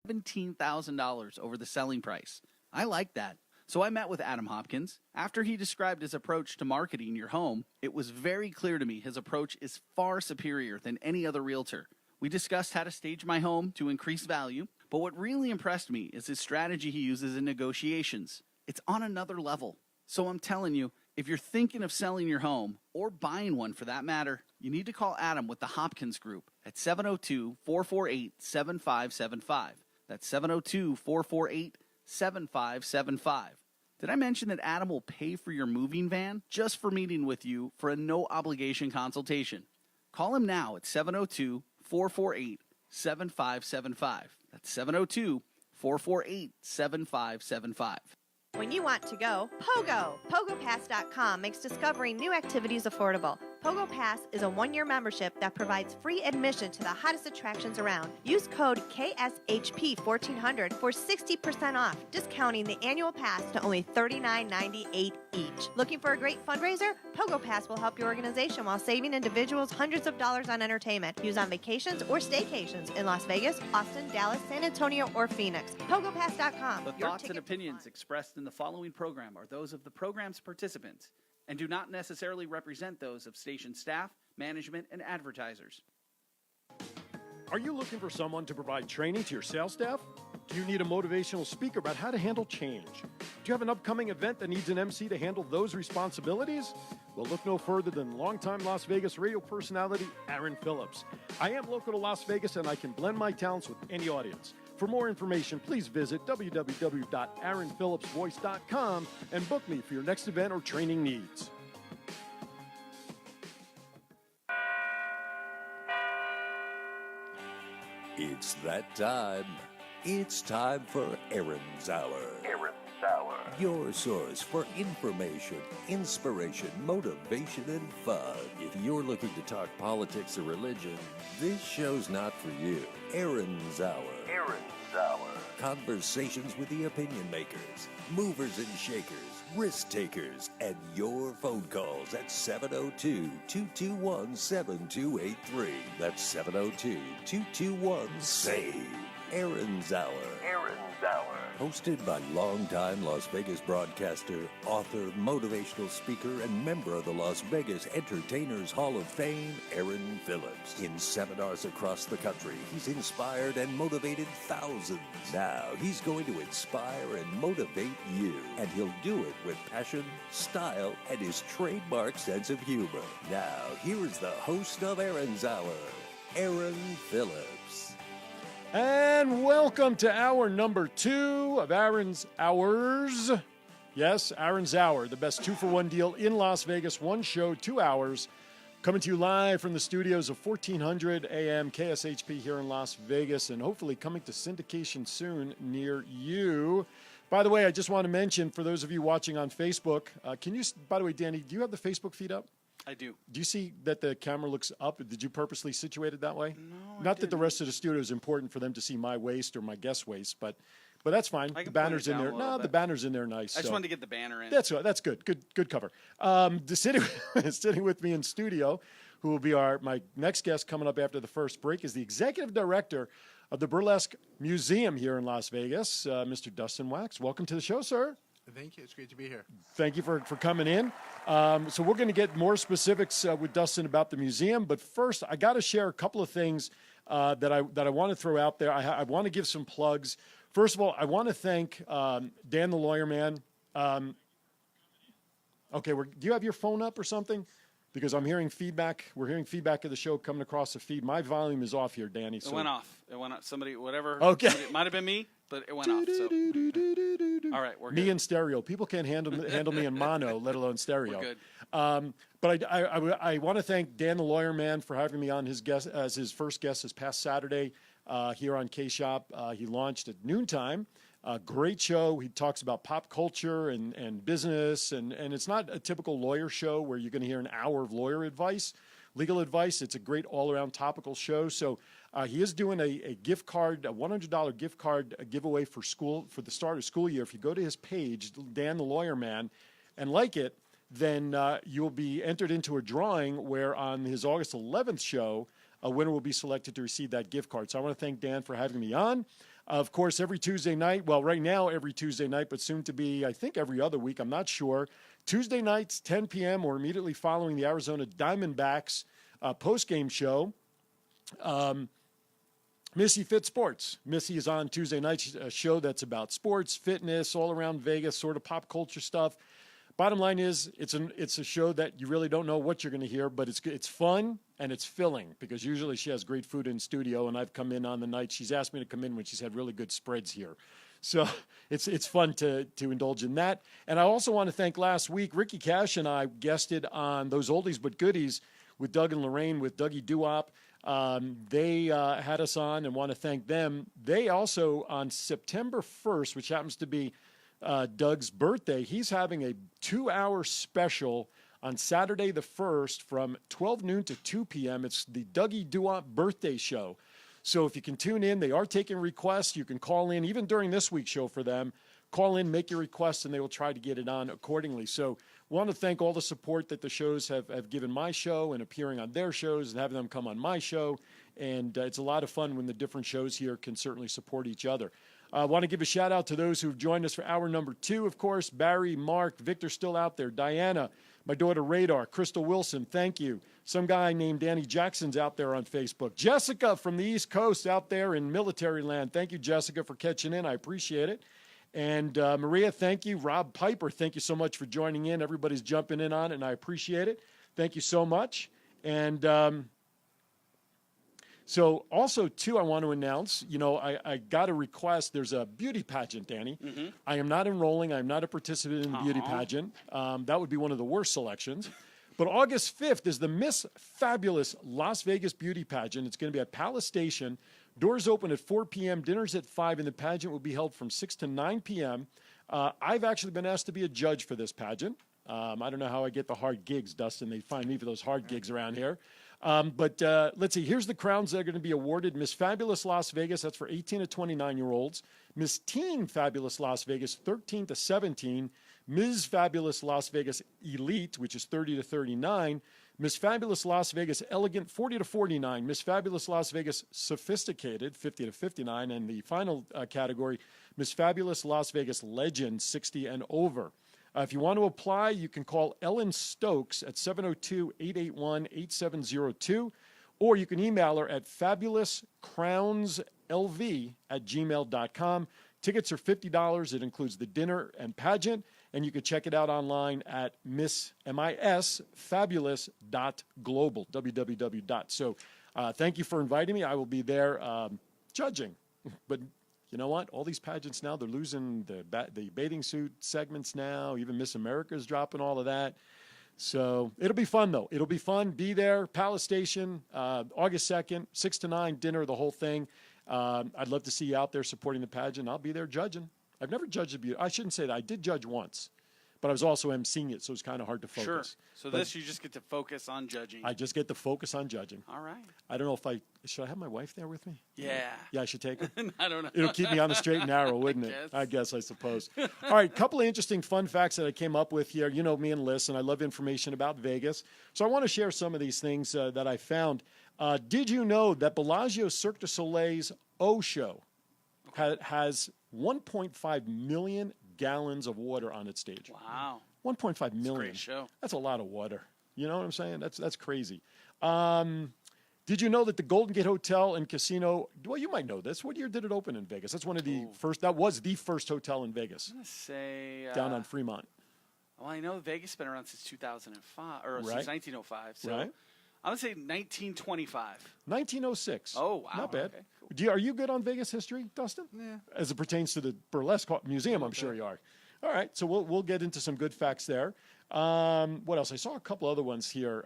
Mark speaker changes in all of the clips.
Speaker 1: $17,000 over the selling price. I like that. So I met with Adam Hopkins. After he described his approach to marketing your home, it was very clear to me his approach is far superior than any other realtor. We discussed how to stage my home to increase value, but what really impressed me is his strategy he uses in negotiations. It's on another level. So I'm telling you, if you're thinking of selling your home, or buying one for that matter, you need to call Adam with the Hopkins Group at 702-448-7575. That's 702-448-7575. Did I mention that Adam will pay for your moving van just for meeting with you for a no-obligation consultation? Call him now at 702-448-7575. That's 702-448-7575.
Speaker 2: When you want to go, Pogo! PogoPass.com makes discovering new activities affordable. Pogo Pass is a one-year membership that provides free admission to the hottest attractions around. Use code KSHP1400 for 60% off, discounting the annual pass to only $39.98 each. Looking for a great fundraiser? Pogo Pass will help your organization while saving individuals hundreds of dollars on entertainment. Use on vacations or staycations in Las Vegas, Austin, Dallas, San Antonio, or Phoenix. PogoPass.com.
Speaker 1: The thoughts and opinions expressed in the following program are those of the program's participants and do not necessarily represent those of station staff, management, and advertisers.
Speaker 3: Are you looking for someone to provide training to your sales staff? Do you need a motivational speaker about how to handle change? Do you have an upcoming event that needs an MC to handle those responsibilities? Well, look no further than longtime Las Vegas radio personality Aaron Phillips. I am local to Las Vegas, and I can blend my talents with any audience. For more information, please visit www.aaronphillipsvoice.com and book me for your next event or training needs.
Speaker 4: It's that time. It's time for Aaron's Hour. Aaron's Hour. Your source for information, inspiration, motivation, and fun. If you're looking to talk politics or religion, this show's not for you. Aaron's Hour. Aaron's Hour. Conversations with the opinion makers, movers and shakers, risk takers, and your phone calls at 702-221-7283. That's 702-221-SAVE. Aaron's Hour. Aaron's Hour. Hosted by longtime Las Vegas broadcaster, author, motivational speaker, and member of the Las Vegas Entertainers Hall of Fame, Aaron Phillips. In seminars across the country, he's inspired and motivated thousands. Now, he's going to inspire and motivate you. And he'll do it with passion, style, and his trademark sense of humor. Now, here is the host of Aaron's Hour, Aaron Phillips.
Speaker 3: And welcome to hour number 2 of Aaron's Hours. Yes, Aaron's Hour, the best 2-for-1 deal in Las Vegas. One show, 2 hours. Coming to you live from the studios of 1400 AM KSHP here in Las Vegas, and hopefully coming to syndication soon near you. By the way, I just want to mention, for those of you watching on Facebook, by the way, Danny, do you have the Facebook feed up?
Speaker 1: I do.
Speaker 3: Do you see that the camera looks up? Did you purposely situate it that way?
Speaker 1: No,
Speaker 3: Not that the rest of the studio is important for them to see my waist or my guest waist, but that's fine. The banner's in there. No, the banner's in there nice.
Speaker 1: I just wanted to get the banner in.
Speaker 3: That's good. Good cover. Sitting with me in studio, who will be my next guest coming up after the first break, is the executive director of the Burlesque Museum here in Las Vegas, Mr. Dustin Wax. Welcome to the show, sir.
Speaker 5: Thank you. It's great to be here.
Speaker 3: Thank you for coming in. So we're going to get more specifics with Dustin about the museum. But first, I got to share a couple of things that I want to throw out there. I want to give some plugs. First of all, I want to thank Dan the Lawyer Man. Okay, do you have your phone up or something? Because I'm hearing feedback. We're hearing feedback of the show coming across the feed. My volume is off here, Danny.
Speaker 1: So. It went off. Somebody, whatever.
Speaker 3: Okay.
Speaker 1: It might have been me, but it went off. So. All right, we're good.
Speaker 3: Me in stereo. People can't handle me in mono, let alone stereo.
Speaker 1: We're good.
Speaker 3: But I want to thank Dan the Lawyer Man for having me on as his first guest this past Saturday here on K-Shop. He launched at noontime. Great show. He talks about pop culture and business, and it's not a typical lawyer show where you're going to hear an hour of lawyer advice, legal advice. It's a great all-around topical show. So he is doing a gift card, a $100 gift card giveaway for the start of school year. If you go to his page, Dan the Lawyer Man, and like it, then you'll be entered into a drawing where on his August 11th show, a winner will be selected to receive that gift card. So I want to thank Dan for having me on. Of course, every Tuesday night, well, right now, every Tuesday night, but soon to be, I think, every other week, I'm not sure. Tuesday nights, 10 p.m., or immediately following the Arizona Diamondbacks post-game show. Missy Fit Sports. Missy is on Tuesday nights, a show that's about sports, fitness, all around Vegas, sort of pop culture stuff. Bottom line is, it's a show that you really don't know what you're going to hear, but it's fun and it's filling, because usually she has great food in studio, and I've come in on the night. She's asked me to come in when she's had really good spreads here. So it's fun to indulge in that. And I also want to thank last week, Ricky Cash and I guested on Those Oldies But Goodies with Doug and Lorraine with Dougie Duop. They had us on, and want to thank them. They also, on September 1st, which happens to be Doug's birthday, he's having a 2-hour special on Saturday the 1st from 12 noon to 2 p.m. It's the Dougie Duop birthday show. So if you can tune in, they are taking requests. You can call in, even during this week's show for them. Call in, make your requests, and they will try to get it on accordingly. So want to thank all the support that the shows have given my show, and appearing on their shows and having them come on my show. And it's a lot of fun when the different shows here can certainly support each other. I want to give a shout out to those who've joined us for hour number 2, of course. Barry, Mark, Victor still out there, Diana, my daughter Radar, Crystal Wilson, thank you. Some guy named Danny Jackson's out there on Facebook. Jessica from the East Coast out there in military land. Thank you, Jessica, for catching in. I appreciate it. And Maria, thank you. Rob Piper, thank you so much for joining in. Everybody's jumping in on it, and I appreciate it. Thank you so much. And so also, too, I want to announce, I got a request. There's a beauty pageant, Danny. Mm-hmm. I am not enrolling. I am not a participant in the beauty pageant. That would be one of the worst selections. But August 5th is the Miss Fabulous Las Vegas Beauty Pageant. It's going to be at Palace Station. Doors open at 4 p.m., dinner's at 5, and the pageant will be held from 6 to 9 p.m. I've actually been asked to be a judge for this pageant. I don't know how I get the hard gigs, Dustin. They find me for those hard gigs around here. But let's see. Here's the crowns that are going to be awarded. Miss Fabulous Las Vegas, that's for 18 to 29-year-olds. Miss Teen Fabulous Las Vegas, 13 to 17. Ms. Fabulous Las Vegas Elite, which is 30 to 39. Miss Fabulous Las Vegas Elegant, 40 to 49. Miss Fabulous Las Vegas Sophisticated, 50 to 59. And the final category, Miss Fabulous Las Vegas Legend, 60 and over. If you want to apply, you can call Ellen Stokes at 702-881-8702, or you can email her at fabulouscrownslv@gmail.com. Tickets are $50. It includes the dinner and pageant, and you can check it out online at misfabulous.global, www. So thank you for inviting me. I will be there judging. But you know what? All these pageants now, they're losing the bathing suit segments now. Even Miss America is dropping all of that. So it'll be fun, though. It'll be fun. Be there, Palace Station, August 2nd, 6 to 9, dinner, the whole thing. I'd love to see you out there supporting the pageant. I'll be there judging. I've never judged a beauty. I shouldn't say that. I did judge once, but I was also emceeing it, so it's kind of hard to focus.
Speaker 1: Sure. So this, you just get to focus on judging.
Speaker 3: I just get to focus on judging.
Speaker 1: All right.
Speaker 3: I don't know if should I have my wife there with me?
Speaker 1: Yeah.
Speaker 3: Yeah, I should take her.
Speaker 1: I don't know.
Speaker 3: It'll keep me on the straight and narrow, wouldn't it? I guess, I suppose. All right, couple of interesting fun facts that I came up with here. You know me and Liz, and I love information about Vegas. So I want to share some of these things that I found. Did you know that Bellagio Cirque du Soleil's O Show has 1.5 million gallons of water on its stage?
Speaker 1: Wow.
Speaker 3: 1.5 million.
Speaker 1: That's a great show.
Speaker 3: That's a lot of water. You know what I'm saying? That's crazy. Did you know that the Golden Gate Hotel and Casino, well, you might know this. What year did it open in Vegas? That's one of the first, that was the first hotel in Vegas.
Speaker 1: I'm going to say...
Speaker 3: down on Fremont.
Speaker 1: Well, I know Vegas has been around since 2005, or
Speaker 3: Right.
Speaker 1: since 1905. So
Speaker 3: Right.
Speaker 1: I'm going to say 1925.
Speaker 3: 1906.
Speaker 1: Oh, wow.
Speaker 3: Not bad.
Speaker 1: Okay, cool.
Speaker 3: Are you good on Vegas history, Dustin?
Speaker 1: Yeah.
Speaker 3: As it pertains to the Burlesque Museum, I'm sure you are. All right, so we'll get into some good facts there. What else? I saw a couple other ones here.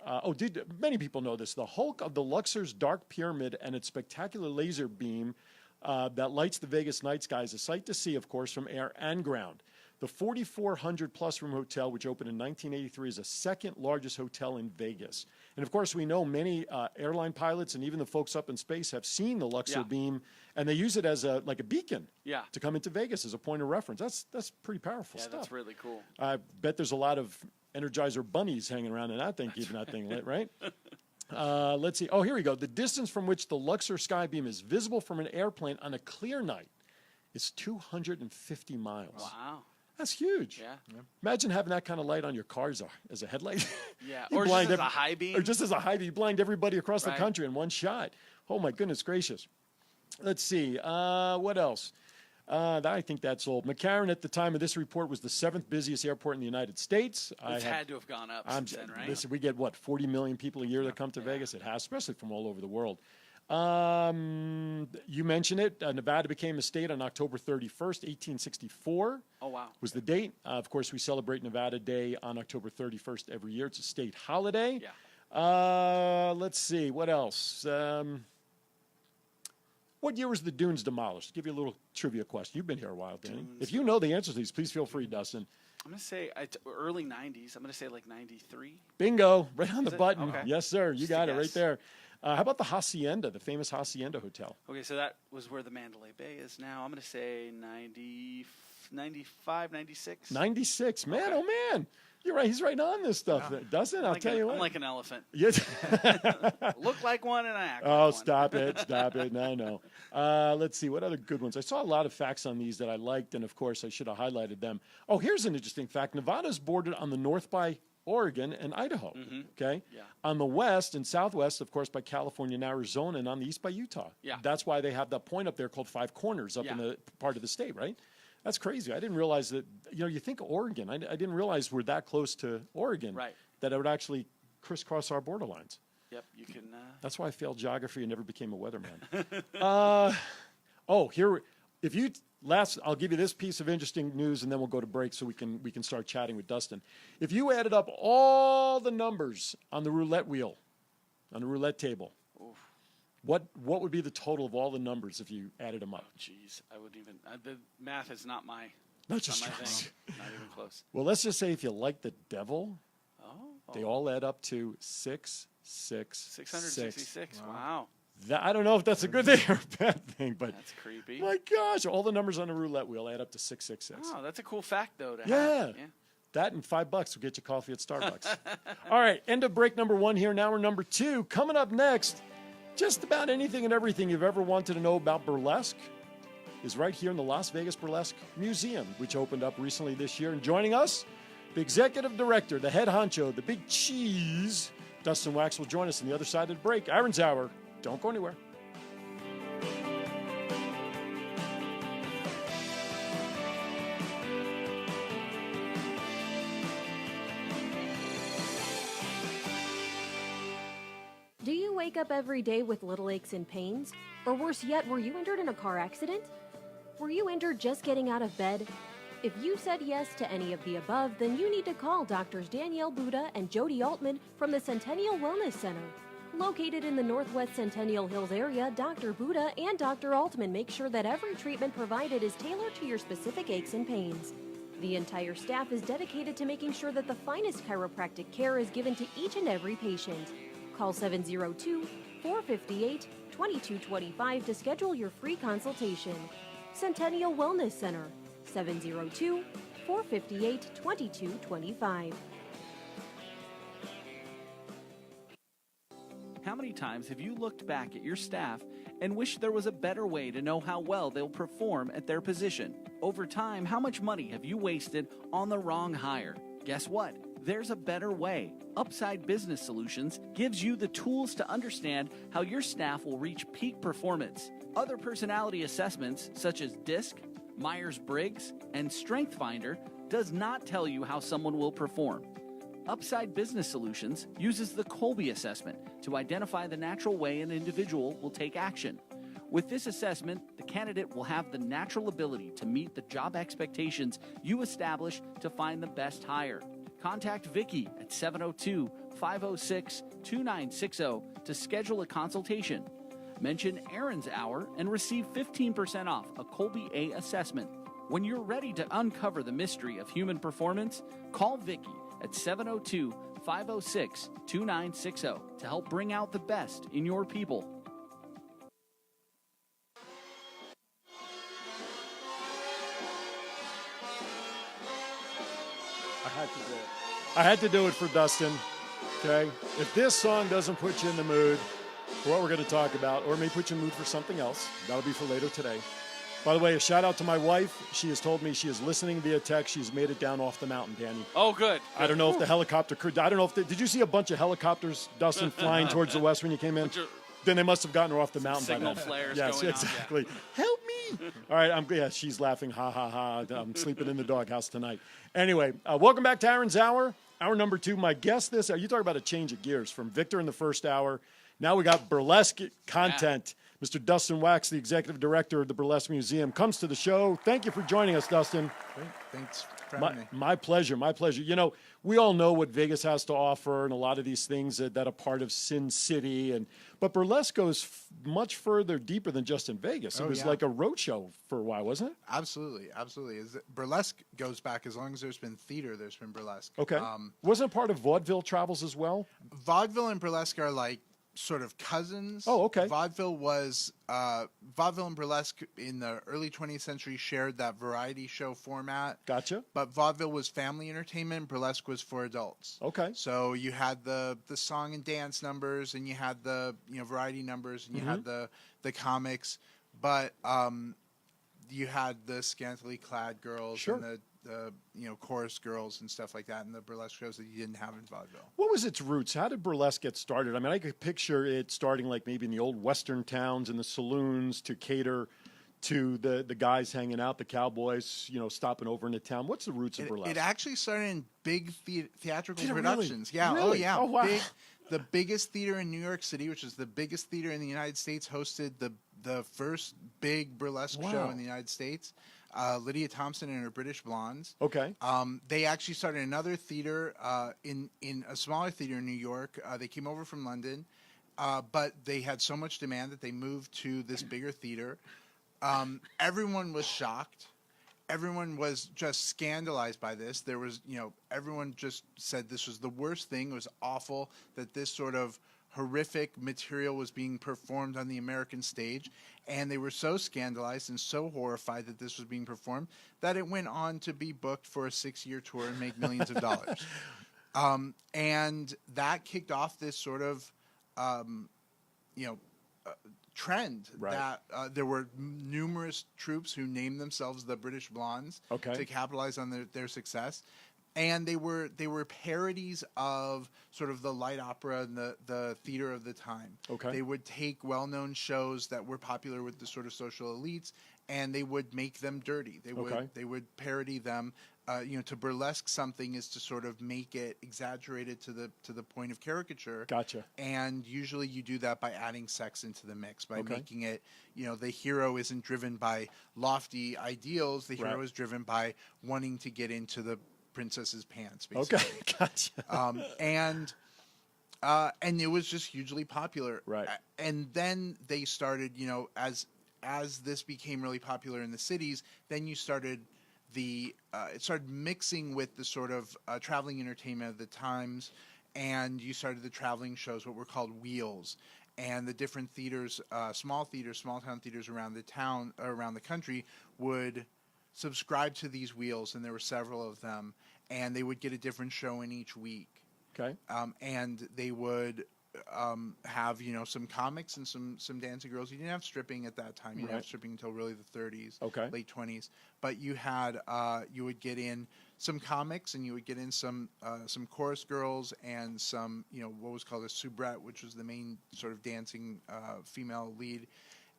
Speaker 3: Many people know this. The Hulk of the Luxor's Dark Pyramid and its spectacular laser beam that lights the Vegas night sky is a sight to see, of course, from air and ground. The 4,400-plus room hotel, which opened in 1983, is the second largest hotel in Vegas. And, of course, we know many airline pilots and even the folks up in space have seen the Luxor beam, and they use it as a beacon to come into Vegas as a point of reference. That's pretty powerful stuff.
Speaker 1: Yeah, that's really cool.
Speaker 3: I bet there's a lot of Energizer bunnies hanging around in that thing, keeping that thing lit, right? Let's see. Oh, here we go. The distance from which the Luxor sky beam is visible from an airplane on a clear night is 250 miles.
Speaker 1: Wow.
Speaker 3: That's huge.
Speaker 1: Yeah.
Speaker 3: Imagine having that kind of light on your car as a headlight.
Speaker 1: Yeah.
Speaker 3: You
Speaker 1: Or
Speaker 3: blind
Speaker 1: just as a high beam.
Speaker 3: Or just as a high beam. You blind everybody across the
Speaker 1: Right.
Speaker 3: country in one shot. Oh, my goodness gracious. Let's see. What else? I think that's old. McCarran, at the time of this report, was the 7th busiest airport in the United States.
Speaker 1: It's had to have gone up since then, right?
Speaker 3: Listen, we get, 40 million people a year that come to Vegas? It has, especially from all over the world. You mentioned it. Nevada became a state on October 31st, 1864.
Speaker 1: Oh, wow.
Speaker 3: Was the date. Of course, we celebrate Nevada Day on October 31st every year. It's a state holiday.
Speaker 1: Yeah.
Speaker 3: Let's see. What else? What year was the Dunes demolished? Give you a little trivia question. You've been here a while, Danny. If you know the answers to these, please feel free, Dustin.
Speaker 1: I'm going to say early 90s. I'm going to say like 93.
Speaker 3: Bingo. Right on the
Speaker 1: it?
Speaker 3: button.
Speaker 1: Okay.
Speaker 3: Yes, sir. You
Speaker 1: Just
Speaker 3: got
Speaker 1: a
Speaker 3: it right
Speaker 1: guess.
Speaker 3: there. How about the Hacienda, the famous Hacienda Hotel?
Speaker 1: Okay, so that was where the Mandalay Bay is now. I'm going to say 95, 96.
Speaker 3: 96. Man,
Speaker 1: Okay.
Speaker 3: oh, man. You're right. He's right on this stuff. Dustin, I'll tell you what.
Speaker 1: I'm like an elephant.
Speaker 3: Yes.
Speaker 1: Look like one and I act
Speaker 3: Oh,
Speaker 1: like
Speaker 3: stop it. Stop it. No. Let's see. What other good ones? I saw a lot of facts on these that I liked, and, of course, I should have highlighted them. Oh, here's an interesting fact. Nevada's bordered on the north by Oregon and Idaho, okay?
Speaker 1: Yeah.
Speaker 3: On the west and southwest, of course, by California and Arizona, and on the east by Utah.
Speaker 1: Yeah.
Speaker 3: That's why they have that point up there called Five Corners up in the part of the state, right? That's crazy. I didn't realize that, you think of Oregon. I didn't realize we're that close to Oregon.
Speaker 1: Right.
Speaker 3: That it would actually crisscross our borderlines.
Speaker 1: Yep, you can.
Speaker 3: That's why I failed geography and never became a weatherman. I'll give you this piece of interesting news, and then we'll go to break so we can start chatting with Dustin. If you added up all the numbers on the roulette wheel, on the roulette table, what would be the total of all the numbers if you added them up?
Speaker 1: Jeez, I wouldn't even. The math is not my.
Speaker 3: Not just
Speaker 1: not my
Speaker 3: yours.
Speaker 1: thing. Not even close.
Speaker 3: Well, let's just say if you like the devil,
Speaker 1: Oh.
Speaker 3: they all add up to 666.
Speaker 1: 666. Wow.
Speaker 3: I don't know if that's a good thing or a bad thing, but
Speaker 1: That's creepy.
Speaker 3: my gosh, all the numbers on the roulette wheel add up to 666.
Speaker 1: Oh, that's a cool fact, though. To
Speaker 3: Yeah.
Speaker 1: have. Yeah.
Speaker 3: That and $5 will get you coffee at Starbucks. All right, end of break number 1 here. Now we're number 2. Coming up next, just about anything and everything you've ever wanted to know about burlesque is right here in the Las Vegas Burlesque Museum, which opened up recently this year. And joining us, the executive director, the head honcho, the big cheese, Dustin Wax will join us on the other side of the break. Aaron's Hour. Don't go anywhere.
Speaker 5: Do you wake up every day with little aches and pains? Or worse yet, were you injured in a car accident? Were you injured just getting out of bed? If you said yes to any of the above, then you need to call Doctors Danielle Buda and Jody Altman from the Centennial Wellness Center. Located in the Northwest Centennial Hills area, Dr. Buda and Dr. Altman make sure that every treatment provided is tailored to your specific aches and pains. The entire staff is dedicated to making sure that the finest chiropractic care is given to each and every patient. Call 702-458-2225 to schedule your free consultation. Centennial Wellness Center, 702-458-2225.
Speaker 1: How many times have you looked back at your staff and wished there was a better way to know how well they'll perform at their position? Over time, how much money have you wasted on the wrong hire? Guess what? There's a better way. Upside Business Solutions gives you the tools to understand how your staff will reach peak performance. Other personality assessments, such as DISC, Myers-Briggs, and StrengthsFinder, does not tell you how someone will perform. Upside Business Solutions uses the Colby assessment to identify the natural way an individual will take action. With this assessment, the candidate will have the natural ability to meet the job expectations you establish to find the best hire. Contact Vicki at 702-506-2960 to schedule a consultation. Mention Aaron's Hour and receive 15% off a Colby A assessment. When you're ready to uncover the mystery of human performance, call Vicki at 702-506-2960 to help bring out the best in your people.
Speaker 3: I had to do it for Dustin, okay? If this song doesn't put you in the mood for what we're going to talk about, or may put you in the mood for something else, that'll be for later today. By the way, a shout out to my wife. She has told me she is listening via text. She's made it down off the mountain, Danny.
Speaker 1: Oh, good.
Speaker 3: I don't know if the helicopter crew. I don't know if did you see a bunch of helicopters, Dustin, flying towards the west when you came in? Then they must have gotten her off the mountain by
Speaker 1: Signal
Speaker 3: then.
Speaker 1: flares
Speaker 3: Yes,
Speaker 1: going on,
Speaker 3: exactly. Help me! All right, she's laughing. Ha ha ha! I'm sleeping in the doghouse tonight. Anyway, welcome back to Aaron's Hour. Hour number 2. My guest this hour. You talk about a change of gears from Victor in the first hour. Now we got burlesque content. Yeah. Mr. Dustin Wax, the executive director of the Burlesque Museum, comes to the show. Thank you for joining us, Dustin.
Speaker 6: Great. Thanks for having me.
Speaker 3: My pleasure. My pleasure. You know, we all know what Vegas has to offer and a lot of these things that are part of Sin City. But burlesque goes much further, deeper than just in Vegas. It was like a road show for a while, wasn't it?
Speaker 6: Absolutely. Burlesque goes back as long as there's been theater, there's been burlesque.
Speaker 3: Okay. Wasn't it part of vaudeville travels as well?
Speaker 6: Vaudeville and burlesque are like sort of cousins.
Speaker 3: Oh, okay.
Speaker 6: Vaudeville and burlesque in the early 20th century shared that variety show format.
Speaker 3: Gotcha.
Speaker 6: But vaudeville was family entertainment, burlesque was for adults.
Speaker 3: Okay.
Speaker 6: So you had the song and dance numbers, and you had the variety numbers, and you had the comics, but you had the scantily clad girls and the chorus girls and stuff like that in the burlesque shows that you didn't have in vaudeville.
Speaker 3: What was its roots? How did burlesque get started? I mean, I could picture it starting like maybe in the old western towns and the saloons to cater to the guys hanging out, the cowboys, stopping over in the town. What's the roots of burlesque?
Speaker 6: It actually started in big theatrical
Speaker 3: Did it
Speaker 6: productions.
Speaker 3: really?
Speaker 6: Yeah.
Speaker 3: Really?
Speaker 6: Oh, yeah.
Speaker 3: Oh, wow.
Speaker 6: The biggest theater in New York City, which is the biggest theater in the United States, hosted the first big burlesque show in the United States. Lydia Thompson and her British Blondes.
Speaker 3: Okay.
Speaker 6: They actually started another theater in a smaller theater in New York. They came over from London, but they had so much demand that they moved to this bigger theater. Everyone was shocked. Everyone was just scandalized by this. There was, everyone just said this was the worst thing. It was awful that this sort of horrific material was being performed on the American stage, and they were so scandalized and so horrified that this was being performed that it went on to be booked for a 6-year tour and make millions of dollars. And that kicked off this sort of, trend that there were numerous troupes who named themselves the British Blondes to capitalize on their success. And they were parodies of sort of the light opera and the theater of the time. Okay. They would take well-known shows that were popular with the sort of social elites, and they would make them dirty. They would parody them. To burlesque something is to sort of make it exaggerated to the point of caricature.
Speaker 3: Gotcha.
Speaker 6: And usually you do that by adding sex into the mix, by making it, the hero isn't driven by lofty ideals. The hero is driven by wanting to get into the princess's pants, basically.
Speaker 3: Okay, gotcha.
Speaker 6: And it was just hugely popular.
Speaker 3: Right.
Speaker 6: And then they started, as this became really popular in the cities, then you started it started mixing with the sort of traveling entertainment of the times, and you started the traveling shows, what were called wheels, and the different theaters, small town theaters around the country would subscribe to these wheels, and there were several of them, and they would get a different show in each week.
Speaker 3: Okay.
Speaker 6: And they would have some comics and some dancing girls. You didn't have stripping at that time. You didn't have stripping until really the 30s, late 20s. But you had you would get in some comics, and you would get in some chorus girls and some what was called a soubrette, which was the main sort of dancing female lead.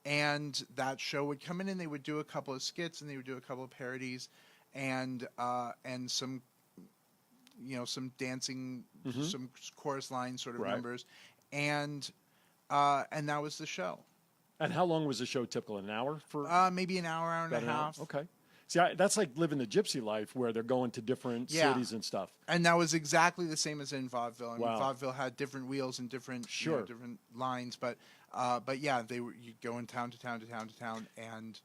Speaker 6: And that show would come in, and they would do a couple of skits, and they would do a couple of parodies, and some some dancing, some chorus line sort of numbers, and that was the show.
Speaker 3: And how long was the show typical? An hour for?
Speaker 6: Maybe an hour and a half.
Speaker 3: Okay. See, that's like living the gypsy life, where they're going to different cities and stuff.
Speaker 6: And that was exactly the same as in vaudeville. I mean, vaudeville had different wheels and different different lines, but yeah, you'd go in town to town to town to town and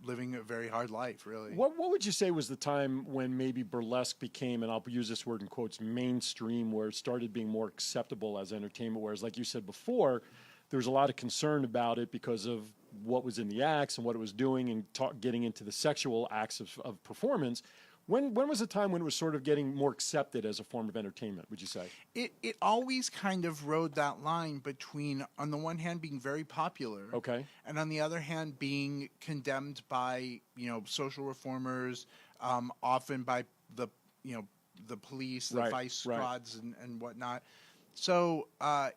Speaker 6: living a very hard life, really.
Speaker 3: What would you say was the time when maybe burlesque became, and I'll use this word in quotes, mainstream, where it started being more acceptable as entertainment? Whereas, like you said before, there was a lot of concern about it because of what was in the acts and what it was doing and getting into the sexual acts of performance. When was the time when it was sort of getting more accepted as a form of entertainment, would you say?
Speaker 6: It always kind of rode that line between, on the one hand, being very popular,
Speaker 3: Okay.
Speaker 6: and on the other hand, being condemned by social reformers, often by the the police, the
Speaker 3: Right,
Speaker 6: vice
Speaker 3: right.
Speaker 6: squads, and whatnot. So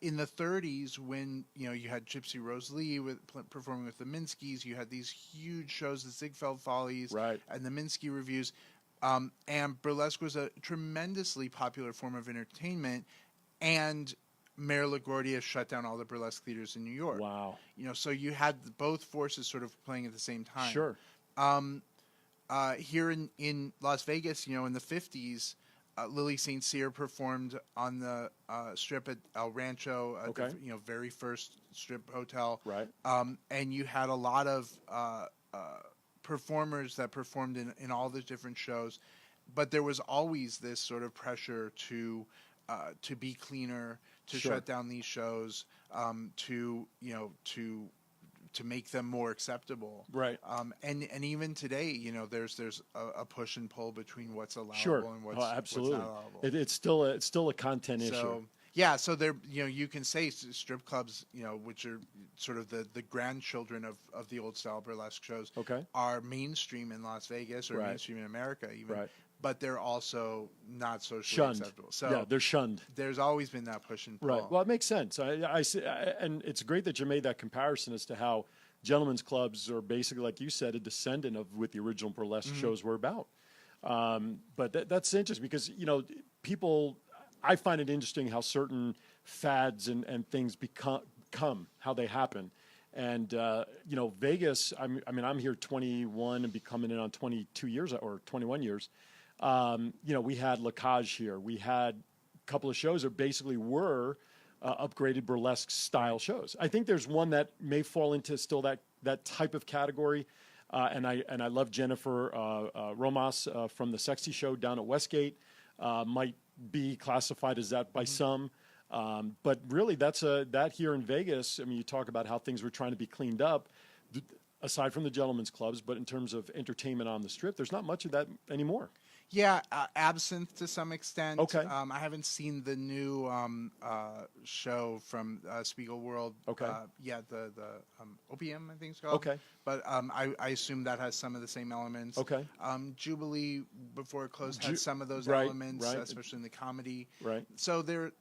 Speaker 6: in the 30s, when you had Gypsy Rose Lee performing with the Minskys, you had these huge shows, the Ziegfeld Follies,
Speaker 3: Right.
Speaker 6: and the Minsky Reviews, and burlesque was a tremendously popular form of entertainment, and Mayor LaGuardia shut down all the burlesque theaters in New York.
Speaker 3: Wow.
Speaker 6: So you had both forces sort of playing at the same time.
Speaker 3: Sure.
Speaker 6: Here in Las Vegas, in the 50s, Lily St. Cyr performed on the strip at El Rancho,
Speaker 3: Okay.
Speaker 6: the very first strip hotel.
Speaker 3: Right.
Speaker 6: And you had a lot of performers that performed in all the different shows, but there was always this sort of pressure to be cleaner, to
Speaker 3: Sure.
Speaker 6: shut down these shows, to make them more acceptable.
Speaker 3: Right.
Speaker 6: And even today, there's a push and pull between what's allowable
Speaker 3: Sure.
Speaker 6: and what's
Speaker 3: Absolutely.
Speaker 6: not allowable.
Speaker 3: It's still a content issue.
Speaker 6: So yeah, so there, you can say strip clubs, which are sort of the grandchildren of the old style burlesque shows,
Speaker 3: Okay.
Speaker 6: are mainstream in Las Vegas or
Speaker 3: Right.
Speaker 6: mainstream in America even,
Speaker 3: Right.
Speaker 6: but they're also not socially
Speaker 3: Shunned.
Speaker 6: acceptable. So
Speaker 3: Yeah, they're shunned.
Speaker 6: there's always been that push and pull.
Speaker 3: Right. Well, it makes sense. I see, and it's great that you made that comparison as to how gentlemen's clubs are basically, like you said, a descendant of what the original burlesque shows were about. But that's interesting because, people, I find it interesting how certain fads and things come, how they happen. And, Vegas, I'm here 21 and be coming in on 22 years or 21 years. We had La Cage here. We had a couple of shows that basically were upgraded burlesque style shows. I think there's one that may fall into still that type of category. And I love Jennifer Romas from the Sexy Show down at Westgate. Might be classified as that by some. But really, that here in Vegas, you talk about how things were trying to be cleaned up, aside from the gentlemen's clubs, but in terms of entertainment on the strip, there's not much of that anymore.
Speaker 6: Yeah, Absinthe to some extent.
Speaker 3: Okay.
Speaker 6: I haven't seen the new show from Spiegel World.
Speaker 3: Okay.
Speaker 6: The Opium, I think it's called.
Speaker 3: Okay.
Speaker 6: But I assume that has some of the same elements.
Speaker 3: Okay.
Speaker 6: Jubilee, before it closed, had some of those
Speaker 3: right,
Speaker 6: elements,
Speaker 3: right.
Speaker 6: especially in the comedy.
Speaker 3: Right.
Speaker 6: So there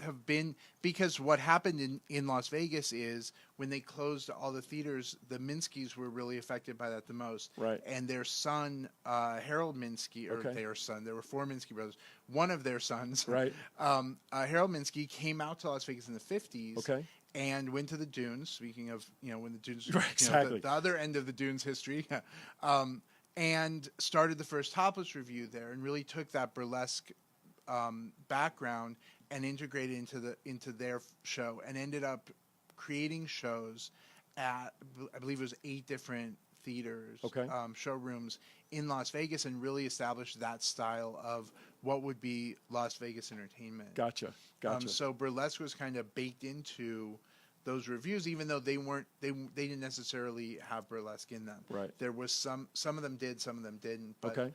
Speaker 6: have been, because what happened in Las Vegas is when they closed all the theaters, the Minskys were really affected by that the most.
Speaker 3: Right.
Speaker 6: And their son, Harold Minsky, or
Speaker 3: Okay.
Speaker 6: their son, there were four Minsky brothers. One of their sons,
Speaker 3: Right.
Speaker 6: Harold Minsky, came out to Las Vegas in the 50s.
Speaker 3: Okay.
Speaker 6: And went to the Dunes. Speaking of, when the Dunes,
Speaker 3: Right, exactly.
Speaker 6: the other end of the Dunes history, and started the first Topless Review there, and really took that burlesque background and integrated into their show, and ended up creating shows at, I believe it was 8 different theaters,
Speaker 3: Okay.
Speaker 6: showrooms in Las Vegas, and really established that style of what would be Las Vegas entertainment.
Speaker 3: Gotcha.
Speaker 6: So burlesque was kind of baked into those reviews, even though they didn't necessarily have burlesque in them.
Speaker 3: Right.
Speaker 6: There was some of them did, some of them didn't. But,
Speaker 3: Okay.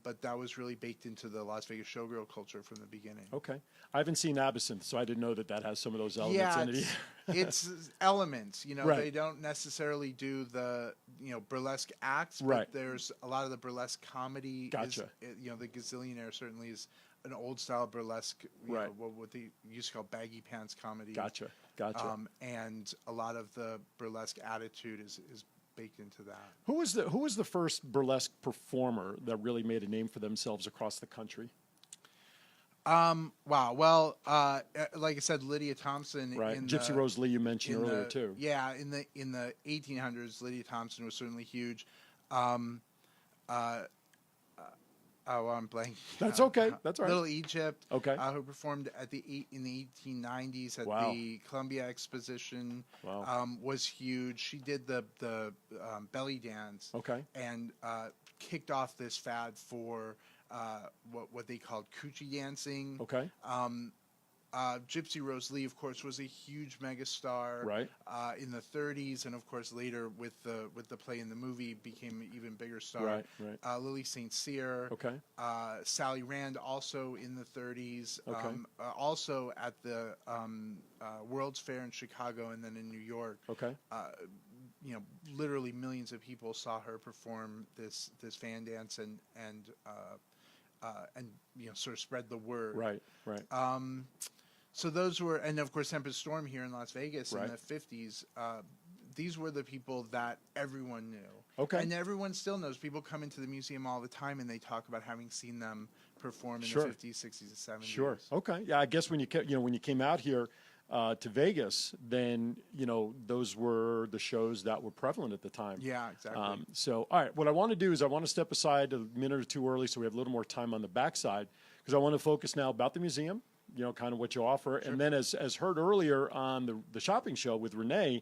Speaker 6: But that was really baked into the Las Vegas showgirl culture from the beginning.
Speaker 3: Okay. I haven't seen Absinthe, so I didn't know that has some of those elements
Speaker 6: Yeah,
Speaker 3: in it.
Speaker 6: it's elements.
Speaker 3: Right.
Speaker 6: They don't necessarily do the burlesque acts, but
Speaker 3: Right.
Speaker 6: there's a lot of the burlesque comedy.
Speaker 3: Gotcha.
Speaker 6: The Gazillionaire certainly is an old style burlesque.
Speaker 3: Right.
Speaker 6: What they used to call baggy pants comedy.
Speaker 3: Gotcha.
Speaker 6: And a lot of the burlesque attitude is baked into that.
Speaker 3: Who was the first burlesque performer that really made a name for themselves across the country?
Speaker 6: Wow. Well, like I said, Lydia Thompson.
Speaker 3: Right.
Speaker 6: In
Speaker 3: Gypsy
Speaker 6: the,
Speaker 3: Rose Lee you mentioned
Speaker 6: in
Speaker 3: earlier
Speaker 6: the-
Speaker 3: too.
Speaker 6: Yeah, in the 1800s, Lydia Thompson was certainly huge. I'm blanking.
Speaker 3: That's okay. That's all right.
Speaker 6: Little Egypt.
Speaker 3: Okay.
Speaker 6: Who performed in the 1890s at
Speaker 3: Wow.
Speaker 6: the Columbia Exposition.
Speaker 3: Wow.
Speaker 6: Was huge. She did the belly dance.
Speaker 3: Okay.
Speaker 6: And kicked off this fad for what they called coochie dancing.
Speaker 3: Okay.
Speaker 6: Gypsy Rose Lee, of course, was a huge megastar
Speaker 3: Right.
Speaker 6: In the 30s, and of course later with the play and the movie became an even bigger star.
Speaker 3: Right.
Speaker 6: Lily St. Cyr,
Speaker 3: Okay.
Speaker 6: Sally Rand, also in the 30s,
Speaker 3: Okay.
Speaker 6: also at the World's Fair in Chicago and then in New York.
Speaker 3: Okay.
Speaker 6: Literally millions of people saw her perform this fan dance and sort of spread the word.
Speaker 3: Right.
Speaker 6: So those were, and of course Tempest Storm here in Las Vegas
Speaker 3: Right.
Speaker 6: in the 50s. These were the people that everyone knew.
Speaker 3: Okay.
Speaker 6: And everyone still knows. People come into the museum all the time and they talk about having seen them perform in
Speaker 3: Sure.
Speaker 6: the 50s, 60s, and 70s.
Speaker 3: Sure. Okay. Yeah, I guess when you came out here to Vegas, then those were the shows that were prevalent at the time.
Speaker 6: Yeah, exactly.
Speaker 3: So, all right, what I want to do is I want to step aside a minute or two early so we have a little more time on the backside because I want to focus now about the museum, kind of what you offer.
Speaker 6: Sure.
Speaker 3: And then as heard earlier on the shopping show with Renee,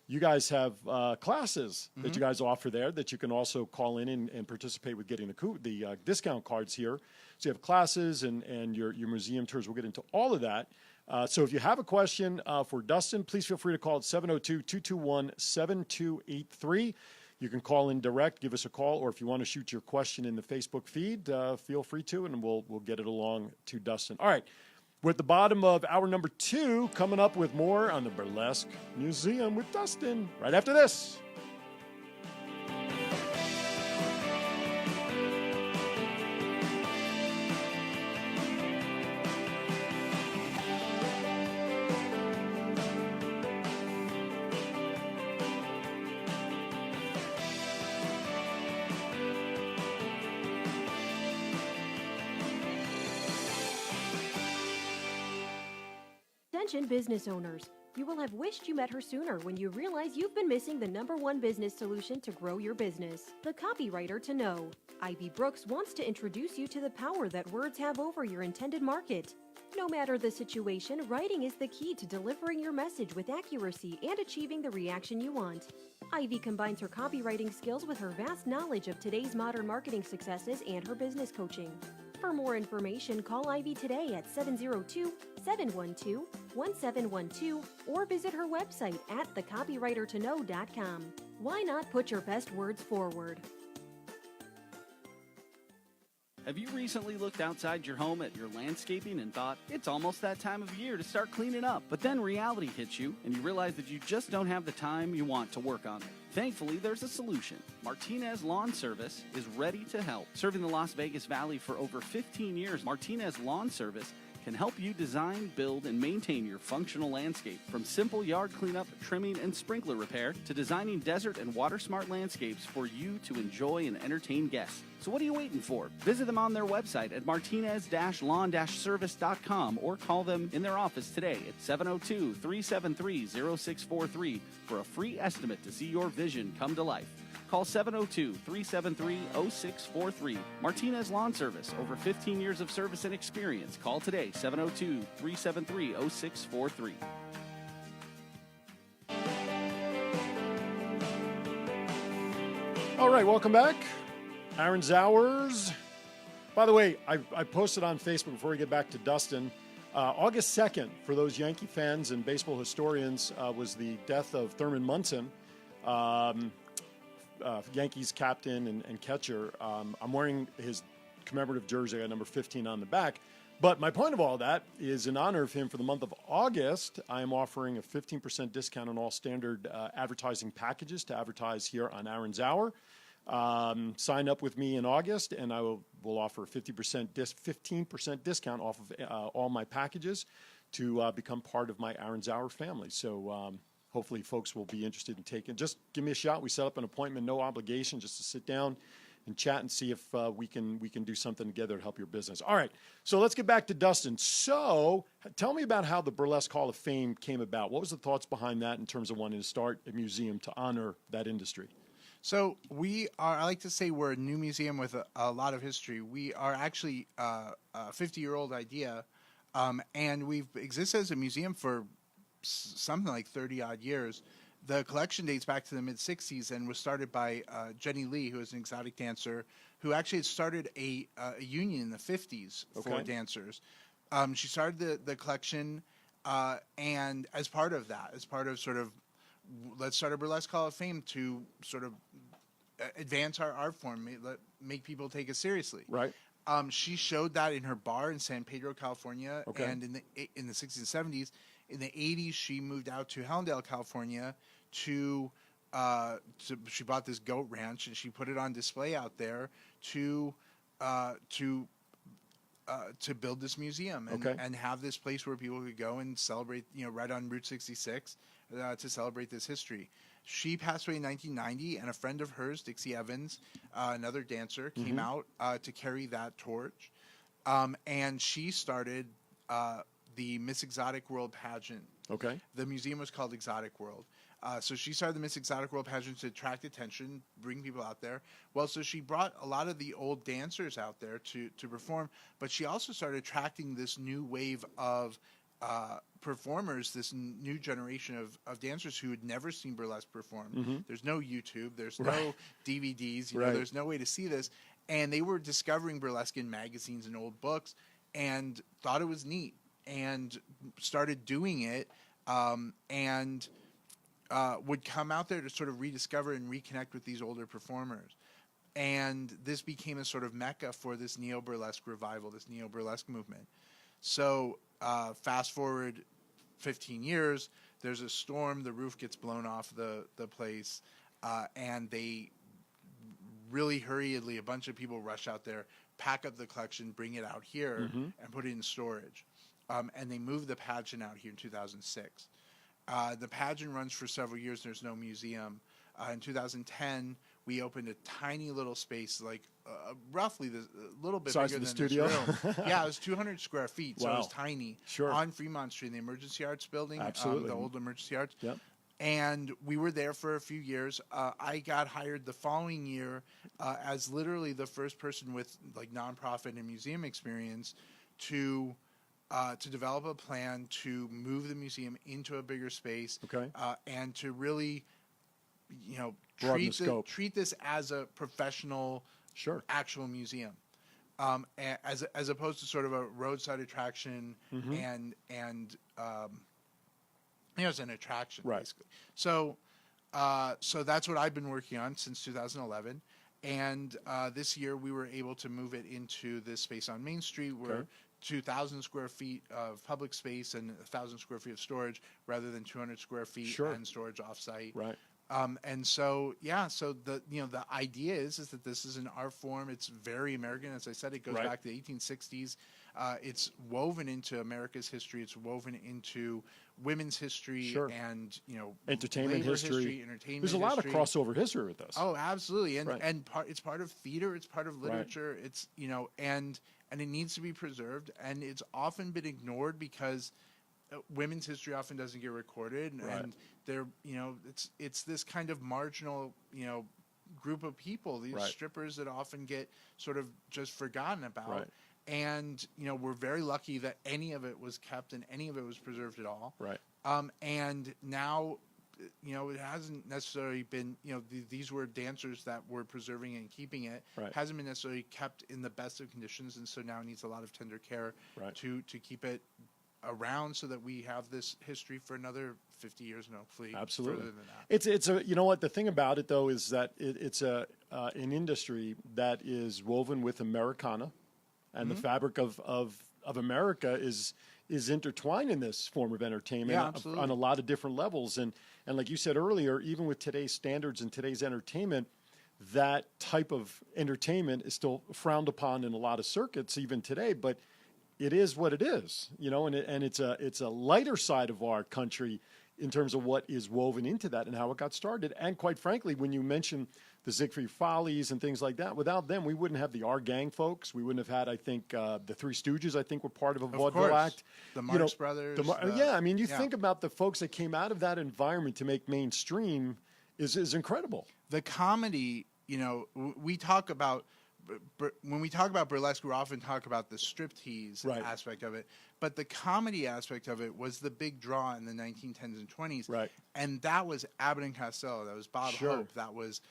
Speaker 3: you guys have classes that you guys offer there that you can also call in and participate with getting the discount cards here. So you have classes and your museum tours. We'll get into all of that. So if you have a question for Dustin, please feel free to call at 702-221-7283. You can call in direct, give us a call, or if you want to shoot your question in the Facebook feed, feel free to, and we'll get it along to Dustin. All right. We're at the bottom of hour number 2, coming up with more on the Burlesque Museum with Dustin right after this.
Speaker 5: Attention business owners. You will have wished you met her sooner when you realize you've been missing the #1 business solution to grow your business, the copywriter to know. Ivy Brooks wants to introduce you to the power that words have over your intended market. No matter the situation, writing is the key to delivering your message with accuracy and achieving the reaction you want. Ivy combines her copywriting skills with her vast knowledge of today's modern marketing successes and her business coaching. For more information, call Ivy today at 702-712-1712 or visit her website at thecopywritertoknow.com. Why not put your best words forward?
Speaker 1: Have you recently looked outside your home at your landscaping and thought, it's almost that time of year to start cleaning up? But then reality hits you and you realize that you just don't have the time you want to work on it. Thankfully, there's a solution. Martinez Lawn Service is ready to help. Serving the Las Vegas Valley for over 15 years, Martinez Lawn Service can help you design, build, and maintain your functional landscape. From simple yard cleanup, trimming, and sprinkler repair to designing desert and water-smart landscapes for you to enjoy and entertain guests. So what are you waiting for? Visit them on their website at martinez-lawn-service.com or call them in their office today at 702-373-0643 for a free estimate to see your vision come to life. Call 702-373-0643. Martinez Lawn Service, over 15 years of service and experience. Call today, 702-373-0643.
Speaker 3: All right, welcome back. Aaron's Hours. By the way, I posted on Facebook before we get back to Dustin. August 2nd, for those Yankee fans and baseball historians, was the death of Thurman Munson, Yankees captain and catcher. I'm wearing his commemorative jersey. I got number 15 on the back. But my point of all that is, in honor of him, for the month of August, I am offering a 15% discount on all standard advertising packages to advertise here on Aaron's Hour. Sign up with me in August, and I will offer a 15% discount off of all my packages to become part of my Aaron's Hour family. So hopefully folks will be interested in taking. Just give me a shout. We set up an appointment, no obligation, just to sit down and chat and see if we can do something together to help your business. All right, so let's get back to Dustin. So tell me about how the Burlesque Hall of Fame came about. What was the thoughts behind that in terms of wanting to start a museum to honor that industry?
Speaker 6: So I like to say we're a new museum with a lot of history. We are actually a 50-year-old idea, and we've existed as a museum for something like 30-odd years. The collection dates back to the mid-'60s and was started by Jenny Lee, who is an exotic dancer, who actually had started a union in the 50s for dancers. She started the collection, and as part of that, as part of sort of, let's start a Burlesque Hall of Fame to sort of advance our art form, make people take us seriously.
Speaker 3: Right.
Speaker 6: She showed that in her bar in San Pedro, California,
Speaker 3: Okay.
Speaker 6: and in the 60s and 70s. In the 80s, she moved out to Hallandale, California, she bought this goat ranch and she put it on display out there to build this museum and have this place where people could go and celebrate, right on Route 66, to celebrate this history. She passed away in 1990, and a friend of hers, Dixie Evans, another dancer, came out to carry that torch, and she started the Miss Exotic World pageant.
Speaker 3: Okay.
Speaker 6: The museum was called Exotic World. So she started the Miss Exotic World pageant to attract attention, bring people out there. Well, so she brought a lot of the old dancers out there to perform, but she also started attracting this new wave of performers, this new generation of dancers who had never seen burlesque perform. There's no YouTube, there's no DVDs, there's no way to see this. And they were discovering burlesque in magazines and old books and thought it was neat and started doing it, and would come out there to sort of rediscover and reconnect with these older performers. And this became a sort of mecca for this neo-burlesque revival, this neo-burlesque movement. So fast forward 15 years, there's a storm, the roof gets blown off the place, and they really hurriedly, a bunch of people rush out there, pack up the collection, bring it out here, and put it in storage. And they moved the pageant out here in 2006. The pageant runs for several years. There's no museum. In 2010, we opened a tiny little space, like roughly a little bit
Speaker 3: size
Speaker 6: bigger
Speaker 3: of the
Speaker 6: than
Speaker 3: studio.
Speaker 6: This room. Yeah, it was 200 square feet, so
Speaker 3: Wow.
Speaker 6: it was tiny.
Speaker 3: Sure.
Speaker 6: On Fremont Street, in the Emergency Arts Building,
Speaker 3: Absolutely.
Speaker 6: the old Emergency Arts.
Speaker 3: Yep.
Speaker 6: And we were there for a few years. I got hired the following year as literally the first person with like nonprofit and museum experience to develop a plan to move the museum into a bigger space,
Speaker 3: Okay.
Speaker 6: and to really,
Speaker 3: Broaden the scope.
Speaker 6: treat this as a professional,
Speaker 3: Sure.
Speaker 6: actual museum, as opposed to sort of a roadside attraction and as an attraction,
Speaker 3: Right.
Speaker 6: basically. So that's what I've been working on since 2011. And this year we were able to move it into this space on Main Street where
Speaker 3: Okay.
Speaker 6: 2,000 square feet of public space and 1,000 square feet of storage rather than 200 square feet
Speaker 3: Sure.
Speaker 6: and storage offsite.
Speaker 3: Right.
Speaker 6: And so, so the idea is that this is an art form. It's very American. As I said, it goes
Speaker 3: Right.
Speaker 6: back to the 1860s. It's woven into America's history. It's woven into women's history
Speaker 3: Sure.
Speaker 6: and,
Speaker 3: Entertainment
Speaker 6: labor
Speaker 3: history.
Speaker 6: entertainment
Speaker 3: There's a lot of
Speaker 6: history.
Speaker 3: crossover history with this.
Speaker 6: Oh, absolutely. And
Speaker 3: Right.
Speaker 6: it's part of theater, it's part of literature. It's, and it needs to be preserved, and it's often been ignored because women's history often doesn't get recorded,
Speaker 3: Right.
Speaker 6: and they're, it's this kind of marginal, group of people, these
Speaker 3: Right.
Speaker 6: strippers that often get sort of just forgotten about.
Speaker 3: Right.
Speaker 6: And, we're very lucky that any of it was kept and any of it was preserved at all.
Speaker 3: Right.
Speaker 6: And now, it hasn't necessarily been, these were dancers that were preserving and keeping it.
Speaker 3: Right.
Speaker 6: Hasn't been necessarily kept in the best of conditions, and so now it needs a lot of tender care
Speaker 3: Right.
Speaker 6: to keep it around so that we have this history for another 50 years and hopefully
Speaker 3: Absolutely.
Speaker 6: further than that.
Speaker 3: It's a you know what the thing about it though is that it's an industry that is woven with Americana, and the fabric of America is intertwined in this form of entertainment
Speaker 6: Yeah, absolutely.
Speaker 3: on a lot of different levels. And like you said earlier, even with today's standards and today's entertainment, that type of entertainment is still frowned upon in a lot of circuits even today. But it is what it is, and it's a lighter side of our country in terms of what is woven into that and how it got started. And quite frankly, when you mention the Siegfried Follies and things like that, without them, we wouldn't have the Our Gang folks. We wouldn't have had, I think, the Three Stooges, I think, were part of a vaudeville
Speaker 6: course.
Speaker 3: act.
Speaker 6: The Marx Brothers.
Speaker 3: You think about the folks that came out of that environment to make mainstream is incredible.
Speaker 6: The comedy, we talk about, when we talk about burlesque, we often talk about the striptease
Speaker 3: Right.
Speaker 6: aspect of it, but the comedy aspect of it was the big draw in the 1910s and 20s.
Speaker 3: Right.
Speaker 6: And that was Abbott and Costello, that was Bob
Speaker 3: Sure.
Speaker 6: Hope, that was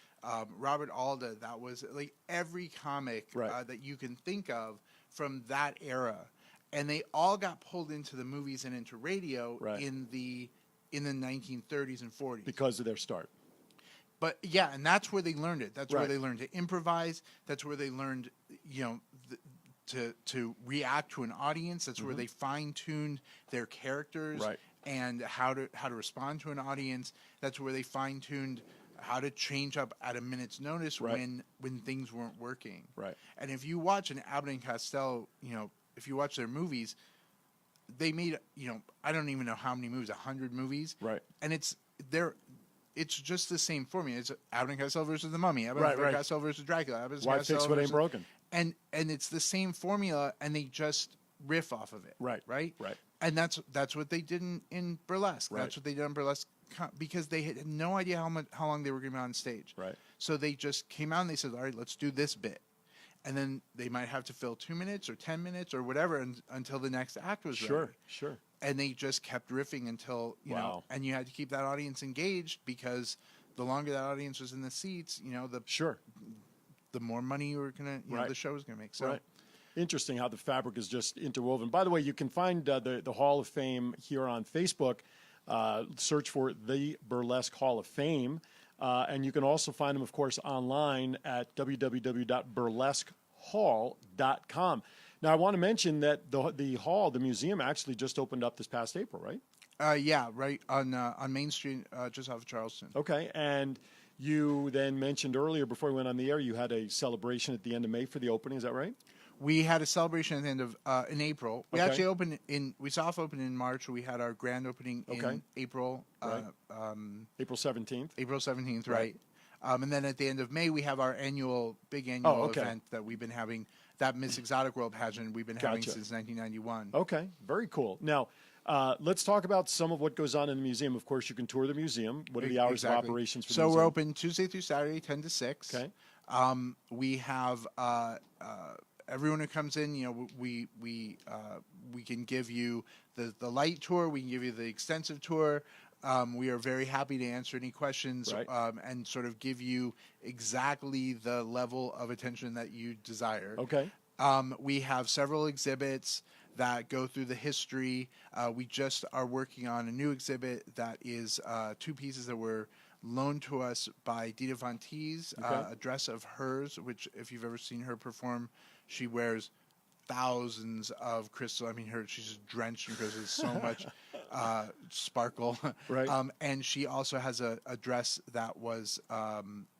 Speaker 6: Robert Alda, that was like every comic
Speaker 3: Right.
Speaker 6: that you can think of from that era. and they all got pulled into the movies and into radio
Speaker 3: Right.
Speaker 6: in the 1930s and 40s
Speaker 3: because of their start.
Speaker 6: But yeah, and that's where they learned it. That's where
Speaker 3: Right.
Speaker 6: they learned to improvise. That's where they learned, to react to an audience. That's where they fine-tuned their characters
Speaker 3: Right.
Speaker 6: and how to respond to an audience. That's where they fine-tuned how to change up at a minute's notice
Speaker 3: Right.
Speaker 6: when things weren't working.
Speaker 3: Right.
Speaker 6: And if you watch an Abbott and Costello, if you watch their movies, they made, I don't even know how many movies, 100 movies.
Speaker 3: Right.
Speaker 6: And it's just the same formula. It's Abbott and Costello versus the Mummy, Abbott
Speaker 3: Right,
Speaker 6: and
Speaker 3: right.
Speaker 6: Costello versus Dracula, Abbott and
Speaker 3: Why
Speaker 6: Costello
Speaker 3: fix what ain't
Speaker 6: versus-
Speaker 3: broken?
Speaker 6: And it's the same formula, and they just riff off of it.
Speaker 3: Right,
Speaker 6: Right.
Speaker 3: right.
Speaker 6: And that's what they did in Burlesque.
Speaker 3: Right.
Speaker 6: That's what they did in Burlesque because they had no idea how long they were going to be on stage.
Speaker 3: Right.
Speaker 6: So they just came out and they said, "All right, let's do this bit." And then they might have to fill 2 minutes or 10 minutes or whatever until the next act was ready.
Speaker 3: Sure.
Speaker 6: And they just kept riffing until
Speaker 3: Wow.
Speaker 6: and you had to keep that audience engaged because the longer that audience was in the seats, the more money you were gonna
Speaker 3: Right.
Speaker 6: the show was gonna make. So
Speaker 3: Right. Interesting how the fabric is just interwoven. By the way, you can find the Hall of Fame here on Facebook. Search for the Burlesque Hall of Fame. And you can also find them, of course, online at www.burlesquehall.com. Now, I want to mention that the museum actually just opened up this past April, right?
Speaker 6: yeah, right on Main Street, just off of Charleston.
Speaker 3: Okay, and you then mentioned earlier before we went on the air, you had a celebration at the end of May for the opening. Is that right?
Speaker 6: We had a celebration at the end of in April. We
Speaker 3: Okay.
Speaker 6: actually opened we soft opened in March. We had our grand opening
Speaker 3: Okay.
Speaker 6: in April,
Speaker 3: Right. April 17th.
Speaker 6: April 17th,
Speaker 3: Right.
Speaker 6: right? And then at the end of May, we have our big annual
Speaker 3: Oh, okay.
Speaker 6: event that we've been having. That Miss Exotic World pageant we've been having
Speaker 3: Gotcha.
Speaker 6: since 1991.
Speaker 3: Okay, very cool. Now, let's talk about some of what goes on in the museum. Of course, you can tour the museum. What are the hours
Speaker 6: Exactly.
Speaker 3: of operations for the
Speaker 6: So
Speaker 3: museum?
Speaker 6: we're open Tuesday through Saturday, 10 to 6.
Speaker 3: Okay.
Speaker 6: We have everyone who comes in. We can give you the light tour. We can give you the extensive tour. We are very happy to answer any questions
Speaker 3: Right.
Speaker 6: and sort of give you exactly the level of attention that you desire.
Speaker 3: Okay.
Speaker 6: We have several exhibits that go through the history. We just are working on a new exhibit that is 2 pieces that were loaned to us by Dita Von Teese,
Speaker 3: Okay.
Speaker 6: a dress of hers, which if you've ever seen her perform, she wears thousands of crystal. I mean, she's just drenched in crystals, so much sparkle.
Speaker 3: Right.
Speaker 6: And she also has a dress that was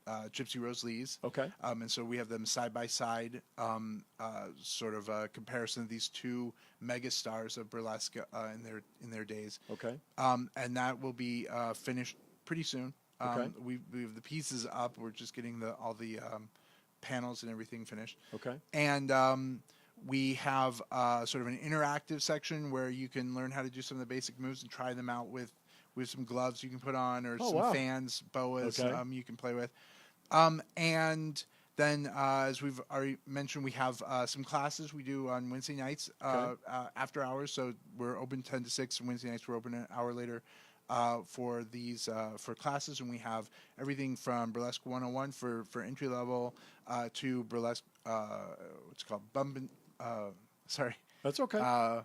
Speaker 6: Gypsy Rose Lee's.
Speaker 3: Okay.
Speaker 6: And so we have them side by side, sort of a comparison of these 2 megastars of burlesque in their days.
Speaker 3: Okay.
Speaker 6: And that will be finished pretty soon.
Speaker 3: Okay.
Speaker 6: We have the pieces up. We're just getting all the panels and everything finished.
Speaker 3: Okay.
Speaker 6: And we have sort of an interactive section where you can learn how to do some of the basic moves and try them out with some gloves you can put on or
Speaker 3: Oh,
Speaker 6: some
Speaker 3: wow.
Speaker 6: fans, boas
Speaker 3: Okay.
Speaker 6: you can play with. And then, as we've already mentioned, we have some classes we do on Wednesday nights after hours. So we're open 10 to 6, and Wednesday nights we're open an hour later for these for classes. And we have everything from Burlesque 101 for entry level to Burlesque, what's it called,
Speaker 3: That's okay.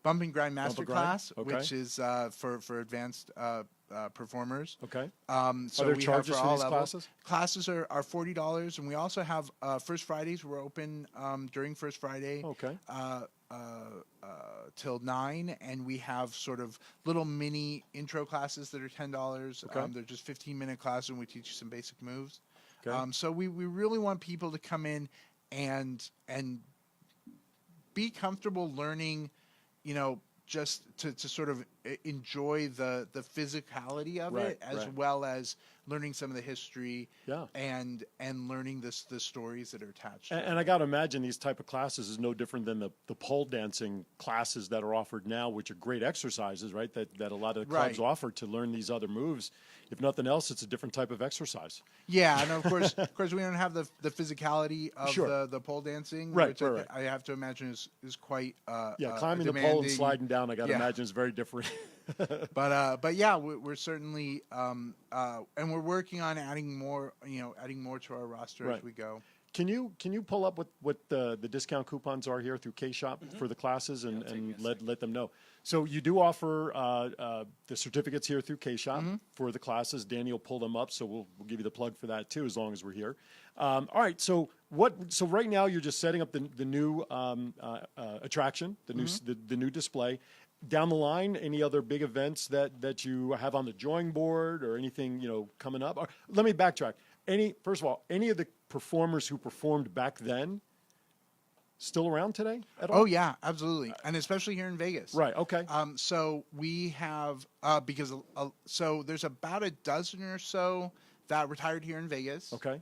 Speaker 6: Bump and Grind
Speaker 3: Bump and Grind,
Speaker 6: Masterclass,
Speaker 3: okay.
Speaker 6: which is for advanced performers.
Speaker 3: okay.
Speaker 6: So
Speaker 3: Are there
Speaker 6: we
Speaker 3: charges
Speaker 6: have
Speaker 3: for
Speaker 6: all
Speaker 3: these
Speaker 6: levels.
Speaker 3: classes?
Speaker 6: Classes are $40, and we also have First Fridays. We're open during First Friday
Speaker 3: Okay.
Speaker 6: till 9, and we have sort of little mini intro classes that are $10.
Speaker 3: Okay.
Speaker 6: They're just 15-minute classes, and we teach you some basic moves.
Speaker 3: Okay.
Speaker 6: So we really want people to come in and be comfortable learning, just to sort of enjoy the physicality of
Speaker 3: Right,
Speaker 6: it, as
Speaker 3: right.
Speaker 6: well as learning some of the history
Speaker 3: Yeah.
Speaker 6: and learning the stories that are attached to
Speaker 3: And I got to imagine these type of classes is no different than the pole dancing classes that are offered now, which are great exercises, right? That a lot of the clubs
Speaker 6: Right.
Speaker 3: offer to learn these other moves. If nothing else, it's a different type of exercise.
Speaker 6: Yeah, and of course, we don't have the physicality of
Speaker 3: Sure.
Speaker 6: the pole dancing,
Speaker 3: Right,
Speaker 6: which
Speaker 3: right.
Speaker 6: I have to imagine is quite
Speaker 3: Yeah, climbing the pole and
Speaker 6: demanding.
Speaker 3: sliding down, I got to
Speaker 6: Yeah.
Speaker 3: imagine is very different.
Speaker 6: But yeah, we're certainly and we're working on adding more to our roster
Speaker 3: Right.
Speaker 6: as we go.
Speaker 3: Can you pull up what the discount coupons are here through K-Shop for the classes and let them know? So you do offer the certificates here through K-Shop for the classes. Danny will pull them up, so we'll give you the plug for that too, as long as we're here. All right. So right now you're just setting up the new attraction, the new display. Down the line, any other big events that you have on the drawing board or anything coming up? Or, let me backtrack. First of all, any of the performers who performed back then still around today at all?
Speaker 6: Oh yeah, absolutely, and especially here in Vegas.
Speaker 3: Right. Okay.
Speaker 6: So we have so there's about a dozen or so that retired here in Vegas.
Speaker 3: Okay.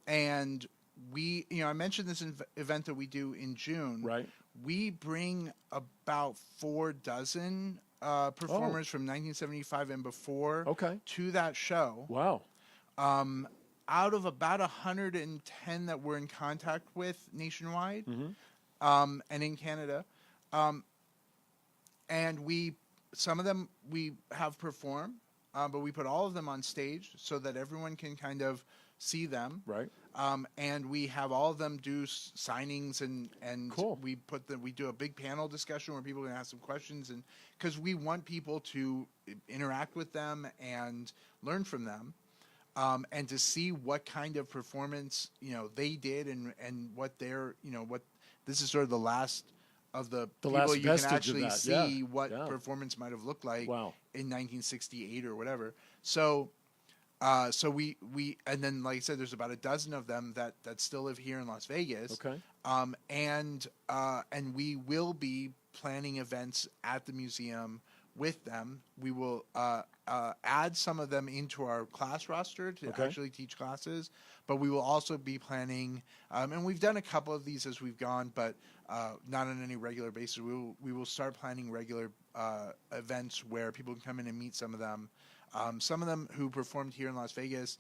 Speaker 6: And we, I mentioned this event that we do in June.
Speaker 3: Right.
Speaker 6: We bring about 4 dozen performers from 1975 and before to that show.
Speaker 3: Wow.
Speaker 6: Out of about 110 that we're in contact with nationwide, and in Canada, and some of them we have performed, but we put all of them on stage so that everyone can kind of see them.
Speaker 3: Right.
Speaker 6: And we have all of them do signings and
Speaker 3: cool.
Speaker 6: we do a big panel discussion where people can ask some questions, and because we want people to interact with them and learn from them. And to see what kind of performance they did and what their what this is sort of the last of the people you can actually see what performance might have looked like in 1968 or whatever. So we and then, like I said, there's about a dozen of them that still live here in Las Vegas.
Speaker 3: Okay.
Speaker 6: And we will be planning events at the museum with them. We will add some of them into our class roster to actually teach classes, but we will also be planning, and we've done a couple of these as we've gone, but not on any regular basis. We will start planning regular events where people can come in and meet some of them. Some of them who performed here in Las Vegas.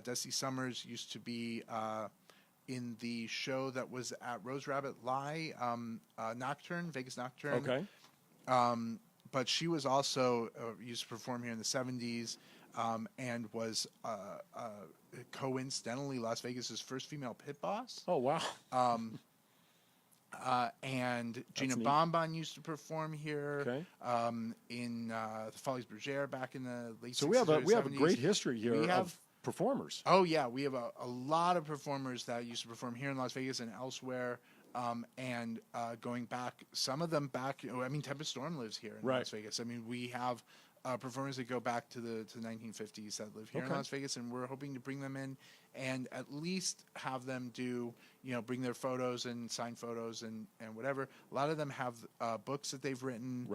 Speaker 6: Dusty Summers used to be in the show that was at Rose Rabbit Lie, Nocturne, Vegas Nocturne.
Speaker 3: Okay.
Speaker 6: But she was also used to perform here in the 70s, and was coincidentally Las Vegas's first female pit boss.
Speaker 3: Oh, wow.
Speaker 6: And Gina Bonbon used to perform here in the Folies Bergère back in the late 60s.
Speaker 3: So we have a great history here of performers.
Speaker 6: Oh, yeah. We have a lot of performers that used to perform here in Las Vegas and elsewhere. And going back, some of them back, Tempest Storm lives here in Las Vegas. We have performers that go back to the 1950s that live here in Las Vegas, and we're hoping to bring them in and at least have them do, bring their photos and sign photos and whatever. A lot of them have books that they've written,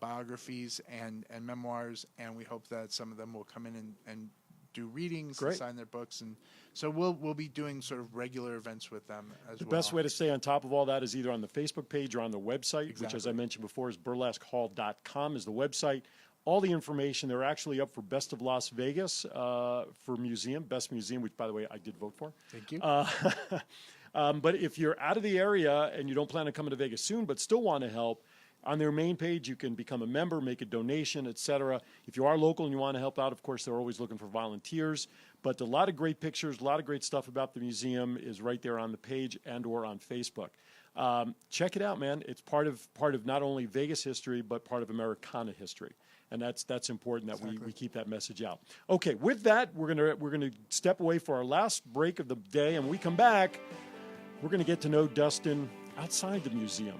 Speaker 6: biographies and memoirs, and we hope that some of them will come in and do readings and sign their books, and so we'll be doing sort of regular events with them as well.
Speaker 3: The best way to stay on top of all that is either on the Facebook page or on the website, which, as I mentioned before, is burlesquehall.com is the website. All the information, they're actually up for Best of Las Vegas for museum, Best Museum, which, by the way, I did vote for.
Speaker 6: Thank you.
Speaker 3: But if you're out of the area and you don't plan on coming to Vegas soon but still want to help, on their main page, you can become a member, make a donation, etc. If you are local and you want to help out, of course, they're always looking for volunteers. But a lot of great pictures, a lot of great stuff about the museum is right there on the page and or on Facebook. Check it out, man. It's part of not only Vegas history, but part of Americana history. And that's important that we keep that message out. Okay, with that, we're gonna step away for our last break of the day, and when we come back, we're gonna get to know Dustin outside the museum.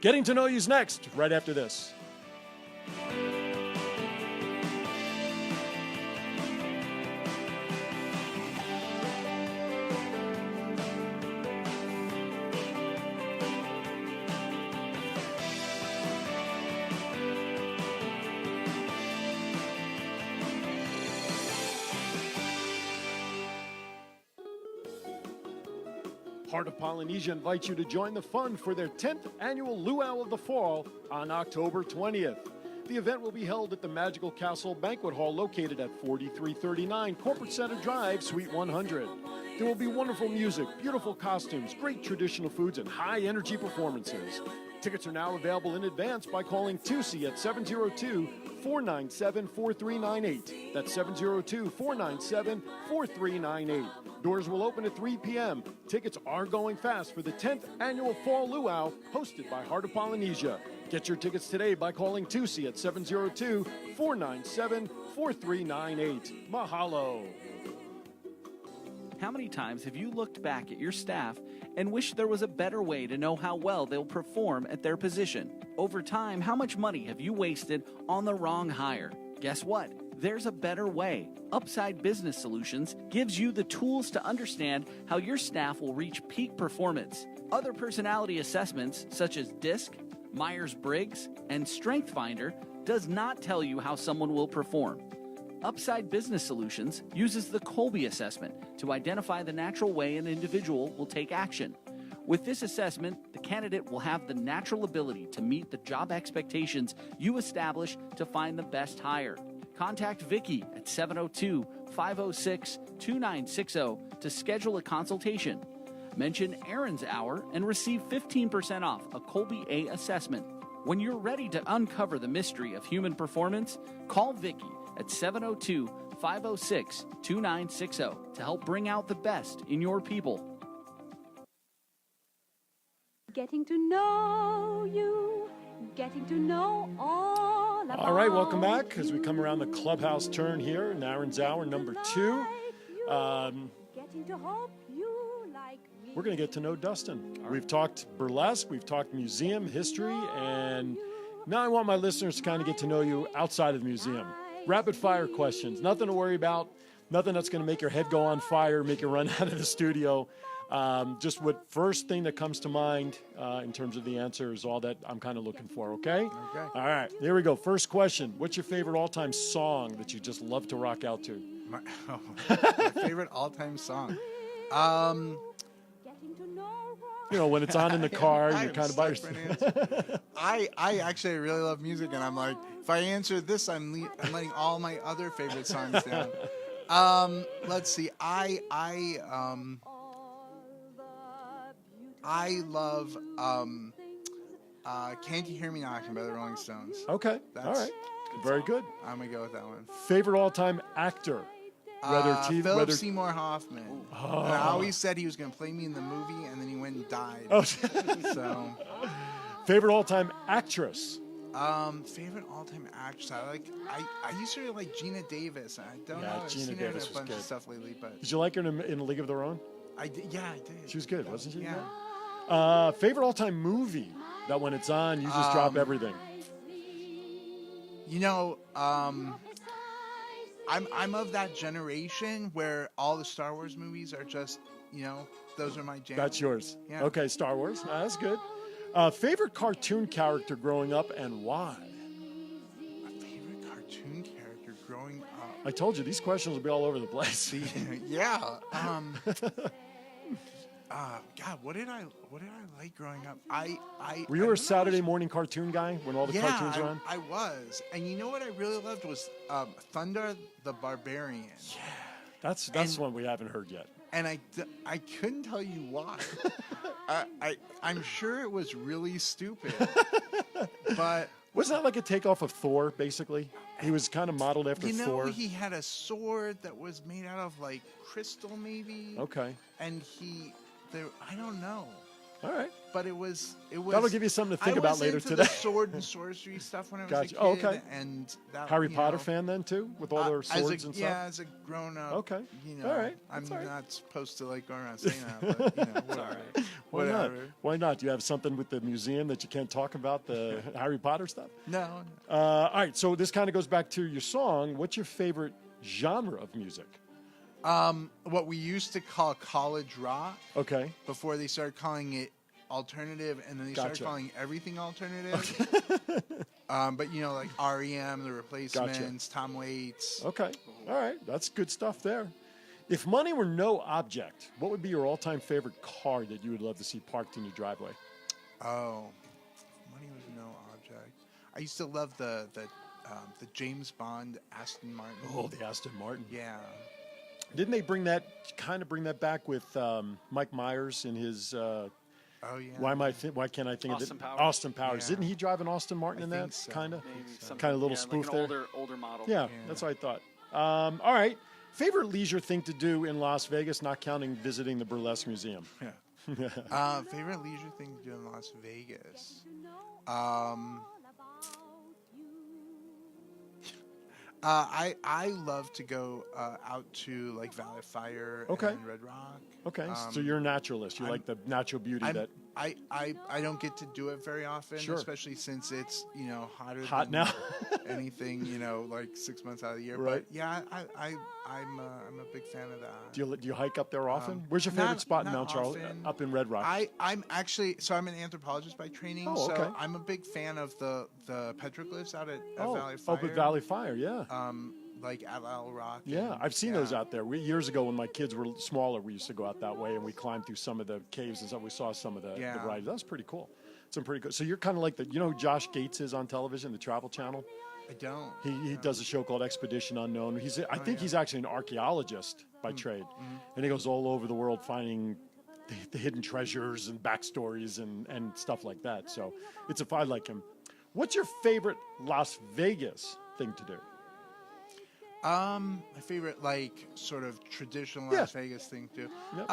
Speaker 3: Getting to Know You's next, right after this. Heart of Polynesia invites you to join the fun for their 10th annual Luau of the Fall on October 20th. The event will be held at the Magical Castle Banquet Hall located at 4339 Corporate Center Drive, Suite 100. There will be wonderful music, beautiful costumes, great traditional foods, and high-energy performances. Tickets are now available in advance by calling Tusi at 702-497-4398. That's 702-497-4398. Doors will open at 3 p.m. Tickets are going fast for the 10th annual Fall Luau, hosted by Heart of Polynesia. Get your tickets today by calling Tusi at 702-497-4398. Mahalo.
Speaker 1: How many times have you looked back at your staff and wished there was a better way to know how well they'll perform at their position? Over time, how much money have you wasted on the wrong hire? Guess what? There's a better way. Upside Business Solutions gives you the tools to understand how your staff will reach peak performance. Other personality assessments, such as DISC, Myers-Briggs, and StrengthsFinder, does not tell you how someone will perform. Upside Business Solutions uses the Colby assessment to identify the natural way an individual will take action. With this assessment, the candidate will have the natural ability to meet the job expectations you establish to find the best hire. Contact Vicky at 702-506-2960 to schedule a consultation. Mention Aaron's Hour and receive 15% off a Colby A assessment. When you're ready to uncover the mystery of human performance, call Vicky at 702-506-2960 to help bring out the best in your people.
Speaker 7: Getting to know you, getting to know all about
Speaker 3: All right, welcome back as we come around the clubhouse turn here in Aaron's Hour number 2.
Speaker 7: Getting to hope you like me.
Speaker 3: We're going to get to know Dustin. We've talked burlesque, we've talked museum history, and now I want my listeners to kind of get to know you outside of the museum. Rapid fire questions, nothing to worry about, nothing that's going to make your head go on fire, make you run out of the studio. Just what first thing that comes to mind in terms of the answer is all that I'm kind of looking for, okay?
Speaker 6: Okay.
Speaker 3: All right, here we go. First question. What's your favorite all-time song that you just love to rock out to?
Speaker 6: My favorite all-time song.
Speaker 3: You know, when it's on in the car and
Speaker 6: I
Speaker 3: you're
Speaker 6: am
Speaker 3: kind of by
Speaker 6: stuck
Speaker 3: yourself.
Speaker 6: for an answer. I actually really love music, and I'm like, if I answer this, I'm letting all my other favorite songs down. Let's see. I love Can't You Hear Me Knocking by the Rolling Stones.
Speaker 3: Okay, all right. Very good.
Speaker 6: I'm going to go with that one.
Speaker 3: Favorite all-time actor? Whether TV,
Speaker 6: Phillips
Speaker 3: whether
Speaker 6: Seymour Hoffman.
Speaker 3: Oh.
Speaker 6: And I always said he was going to play me in the movie, and then he went and died.
Speaker 3: Oh.
Speaker 6: So,
Speaker 3: favorite all-time actress?
Speaker 6: favorite all-time actress. I used to really like Gina Davis. I don't
Speaker 3: Yeah,
Speaker 6: know. I've
Speaker 3: Gina
Speaker 6: seen her in
Speaker 3: Davis
Speaker 6: a
Speaker 3: was
Speaker 6: bunch
Speaker 3: good.
Speaker 6: of stuff lately, but
Speaker 3: Did you like her in A League of Their Own?
Speaker 6: I did. Yeah, I did.
Speaker 3: She was good, wasn't she?
Speaker 6: Yeah.
Speaker 3: Favorite all-time movie that when it's on, you just drop everything.
Speaker 6: You know, I'm of that generation where all the Star Wars movies are just, those are my jam.
Speaker 3: That's yours.
Speaker 6: Yeah.
Speaker 3: Okay, Star Wars. That's good. Favorite cartoon character growing up and why?
Speaker 6: My favorite cartoon character growing up.
Speaker 3: I told you, these questions will be all over the place.
Speaker 6: Yeah. God, what did I like growing up?
Speaker 3: Were you a Saturday morning cartoon guy when all the cartoons were on?
Speaker 6: I was. And you know what I really loved was Thunder the Barbarian.
Speaker 3: Yeah, that's one we haven't heard yet.
Speaker 6: And I couldn't tell you why. I'm sure it was really stupid. But
Speaker 3: wasn't that like a takeoff of Thor, basically? He was kind of modeled after Thor.
Speaker 6: He had a sword that was made out of like crystal, maybe.
Speaker 3: Okay.
Speaker 6: And I don't know.
Speaker 3: All right.
Speaker 6: But it was.
Speaker 3: That'll give you something to think about later
Speaker 6: into
Speaker 3: today.
Speaker 6: The sword and sorcery stuff when I was a kid.
Speaker 3: Oh, okay.
Speaker 6: And that,
Speaker 3: Harry Potter fan then too, with all their swords and stuff.
Speaker 6: Yeah, as a grown up.
Speaker 3: Okay.
Speaker 6: All
Speaker 3: right.
Speaker 6: I'm not supposed to like go around saying that, but whatever.
Speaker 3: Why not? Why not? Do you have something with the museum that you can't talk about, the Harry Potter stuff?
Speaker 6: No.
Speaker 3: All right. So this kind of goes back to your song. What's your favorite genre of music?
Speaker 6: What we used to call college rock.
Speaker 3: Okay.
Speaker 6: Before they started calling it alternative, and then they started calling everything alternative. But like REM, The Replacements, Tom Waits.
Speaker 3: Okay. All right. That's good stuff there. If money were no object, what would be your all-time favorite car that you would love to see parked in your driveway?
Speaker 6: Oh, money was no object. I used to love the James Bond Aston Martin.
Speaker 3: Oh, the Aston Martin.
Speaker 6: Yeah.
Speaker 3: Didn't they bring that back with Mike Myers in his?
Speaker 6: Oh yeah.
Speaker 3: Why can't I think
Speaker 1: Austin
Speaker 3: of it?
Speaker 1: Powers.
Speaker 3: Austin Powers.
Speaker 6: Yeah.
Speaker 3: Didn't he drive an Austin Martin
Speaker 6: I
Speaker 3: in
Speaker 6: think
Speaker 3: that?
Speaker 6: so.
Speaker 3: Kind of.
Speaker 1: Maybe
Speaker 3: Kind of little
Speaker 1: yeah,
Speaker 3: spoof
Speaker 1: like an
Speaker 3: there.
Speaker 1: older model.
Speaker 3: Yeah, that's what I thought. All right. Favorite leisure thing to do in Las Vegas, not counting visiting the Burlesque Museum.
Speaker 6: Yeah. Favorite leisure thing to do in Las Vegas. I love to go out to like Valley of Fire and Red Rock.
Speaker 3: Okay, so you're a naturalist. You like the natural beauty that.
Speaker 6: I don't get to do it very often,
Speaker 3: Sure.
Speaker 6: especially since it's hotter
Speaker 3: Hot
Speaker 6: than
Speaker 3: now.
Speaker 6: anything like 6 months out of the year.
Speaker 3: Right.
Speaker 6: But yeah, I'm a big fan of that.
Speaker 3: Do you hike up there often? Where's your favorite
Speaker 6: not-
Speaker 3: spot in
Speaker 6: not
Speaker 3: Mount Charles?
Speaker 6: often.
Speaker 3: Up in Red Rock.
Speaker 6: I'm actually I'm an anthropologist by training,
Speaker 3: Oh, okay.
Speaker 6: so I'm a big fan of the petroglyphs out at Valley of Fire.
Speaker 3: up at Valley Fire, yeah.
Speaker 6: Like at Owl Rock.
Speaker 3: Yeah,
Speaker 6: and-
Speaker 3: I've seen those out there. Years ago when my kids were smaller, we used to go out that way and we climbed through some of the caves and stuff. We saw some of the rides. That was pretty cool. Some pretty good. So you're kind of like who Josh Gates is on television, the Travel Channel?
Speaker 6: I don't.
Speaker 3: He does a show called Expedition Unknown. I think he's actually an archaeologist by trade. And he goes all over the world finding the hidden treasures and backstories and stuff like that. So I like him. What's your favorite Las Vegas thing to do?
Speaker 6: My favorite, like, sort of traditional Las Vegas thing too.
Speaker 3: Yep.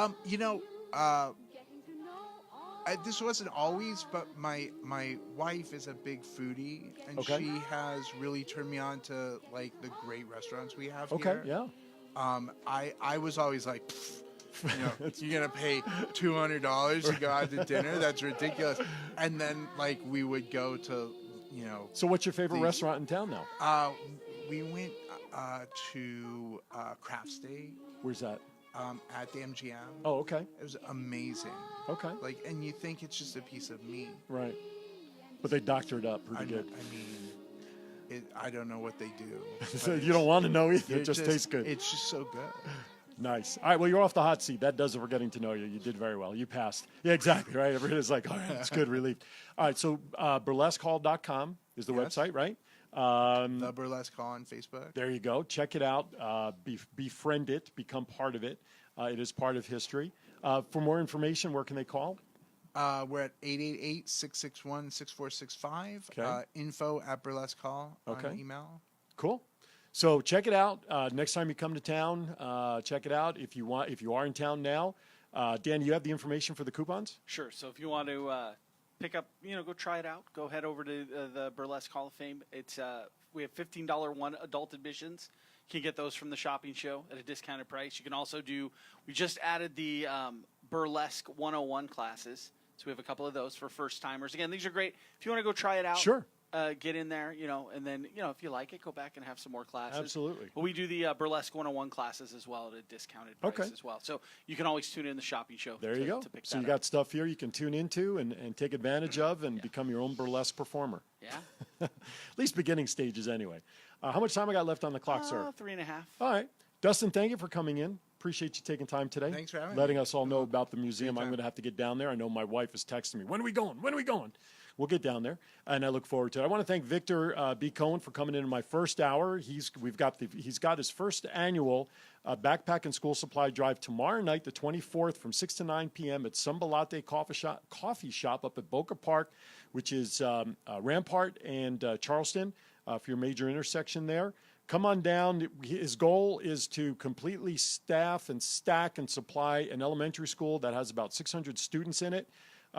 Speaker 6: This wasn't always, but my wife is a big foodie, and she has really turned me on to like the great restaurants we have here.
Speaker 3: Yeah.
Speaker 6: I was always like, you're gonna pay $200 to go out to dinner? That's ridiculous. And then like we would go to,
Speaker 3: So what's your favorite restaurant in town now?
Speaker 6: We went to Craft Steak.
Speaker 3: Where's that?
Speaker 6: At the MGM.
Speaker 3: Oh, okay.
Speaker 6: It was amazing.
Speaker 3: Okay.
Speaker 6: Like, and you think it's just a piece of meat.
Speaker 3: Right. But they doctor it up pretty good.
Speaker 6: I mean, I don't know what they do.
Speaker 3: So you don't want to know either. It just tastes good.
Speaker 6: It's just so good.
Speaker 3: Nice. All right. Well, you're off the hot seat. That does it for getting to know you. You did very well. You passed. Yeah, exactly. Right. Everybody's like, all right, it's good relief. All right. So burlesquehall.com is the website, right?
Speaker 6: The Burlesque Hall on Facebook.
Speaker 3: There you go. Check it out. Befriend it. Become part of it. It is part of history. For more information, where can they call?
Speaker 6: We're at 888-661-6465.
Speaker 3: Okay.
Speaker 6: Info at Burlesque Hall on email.
Speaker 3: Cool. So check it out. Next time you come to town, check it out. If you are in town now, Dan, you have the information for the coupons?
Speaker 1: Sure. So if you want to pick up, go try it out. Go head over to the Burlesque Hall of Fame. It's we have $15 one adult admissions. You can get those from the shopping show at a discounted price. You can also we just added the Burlesque 101 classes. So we have a couple of those for first timers. Again, these are great. If you want to go try it out,
Speaker 3: sure.
Speaker 1: Get in there, and then, if you like it, go back and have some more classes.
Speaker 3: Absolutely.
Speaker 1: But we do the Burlesque 101 classes as well at a discounted price as well. So you can always tune in the shopping show.
Speaker 3: There you go.
Speaker 1: To pick
Speaker 3: so
Speaker 1: that
Speaker 3: you got
Speaker 1: up.
Speaker 3: stuff here you can tune into and take advantage of and become your own burlesque performer.
Speaker 1: Yeah.
Speaker 3: At least beginning stages anyway. How much time I got left on the clock, sir?
Speaker 1: 3.5.
Speaker 3: All right. Dustin, thank you for coming in. Appreciate you taking time today.
Speaker 6: Thanks for having
Speaker 3: letting
Speaker 6: me.
Speaker 3: us all know about the museum. I'm
Speaker 6: Anytime.
Speaker 3: going to have to get down there. I know my wife is texting me. When are we going? When are we going? We'll get down there, and I look forward to it. I want to thank Victor B. Cohen for coming in my first hour. He's got his first annual backpack and school supply drive tomorrow night, the 24th, from 6 to 9 p.m. at Samba Latte Coffee Shop up at Boca Park, which is Rampart and Charleston for your major intersection there. Come on down. His goal is to completely staff and stack and supply an elementary school that has about 600 students in it.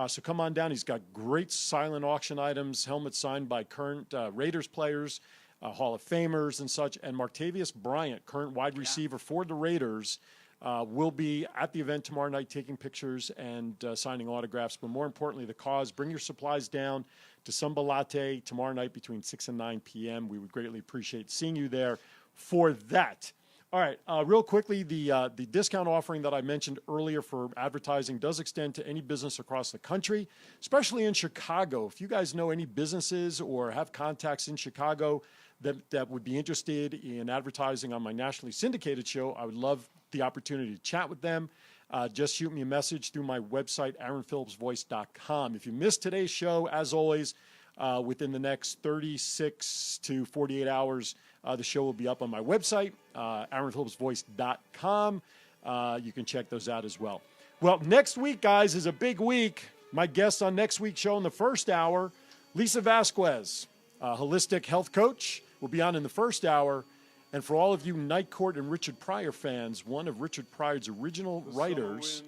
Speaker 3: So come on down. He's got great silent auction items, helmets signed by current Raiders players, Hall of Famers and such. And Martavius Bryant, current wide receiver for the Raiders, will be at the event tomorrow night taking pictures and signing autographs. But more importantly, the cause. Bring your supplies down to Samba Latte tomorrow night between 6 and 9 p.m. We would greatly appreciate seeing you there for that. All right, real quickly, the discount offering that I mentioned earlier for advertising does extend to any business across the country, especially in Chicago. If you guys know any businesses or have contacts in Chicago that would be interested in advertising on my nationally syndicated show, I would love the opportunity to chat with them. Just shoot me a message through my website, aaronphillipsvoice.com. If you missed today's show, as always, within the next 36 to 48 hours. The show will be up on my website, AaronPhillipsVoice.com. You can check those out as well. Well, next week, guys, is a big week. My guest on next week's show in the first hour, Lisa Vasquez, a holistic health coach, will be on in the first hour. And for all of you Night Court and Richard Pryor fans, one of Richard Pryor's original writers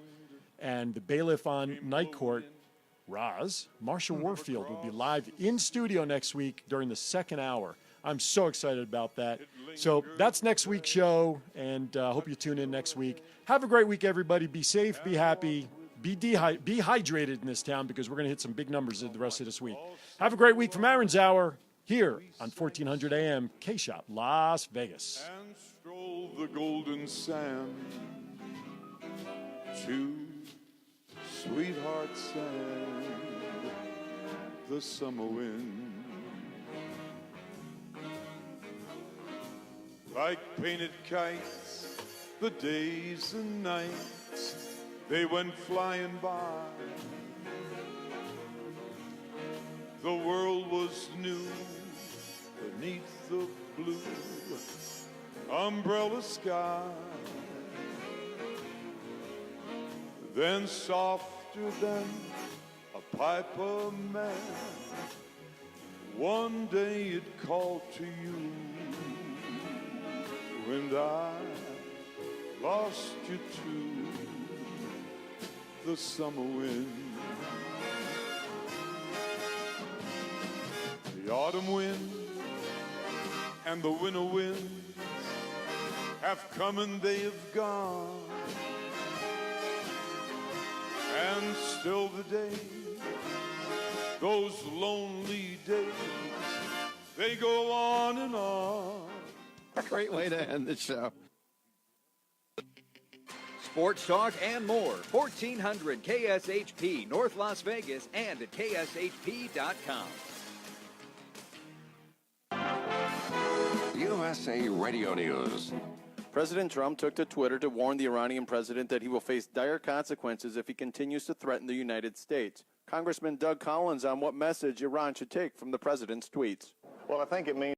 Speaker 3: and the bailiff on Night Court, Roz, Marsha Warfield, will be live in studio next week during the second hour. I'm so excited about that. So that's next week's show, and hope you tune in next week. Have a great week, everybody. Be safe, be happy, be hydrated in this town, because we're going to hit some big numbers the rest of this week. Have a great week from Aaron's Hour here on 1400 AM K-Shop, Las Vegas.
Speaker 8: And stroll the golden sand to sweetheart sand, the summer wind. Like painted kites, the days and nights, they went flying by. The world was new beneath the blue umbrella sky. Then softer than a piper man, one day it called to you, and I lost you to the summer wind. The autumn wind and the winter wind have come and they have gone, and still the days, those lonely days, they go on and on.
Speaker 9: Great way to end the show. Sports talk and more. 1400 KSHP, North Las Vegas, and at KSHP.com.
Speaker 10: USA Radio News.
Speaker 11: President Trump took to Twitter to warn the Iranian president that he will face dire consequences if he continues to threaten the United States. Congressman Doug Collins on what message Iran should take from the president's tweets.
Speaker 12: Well, I think it means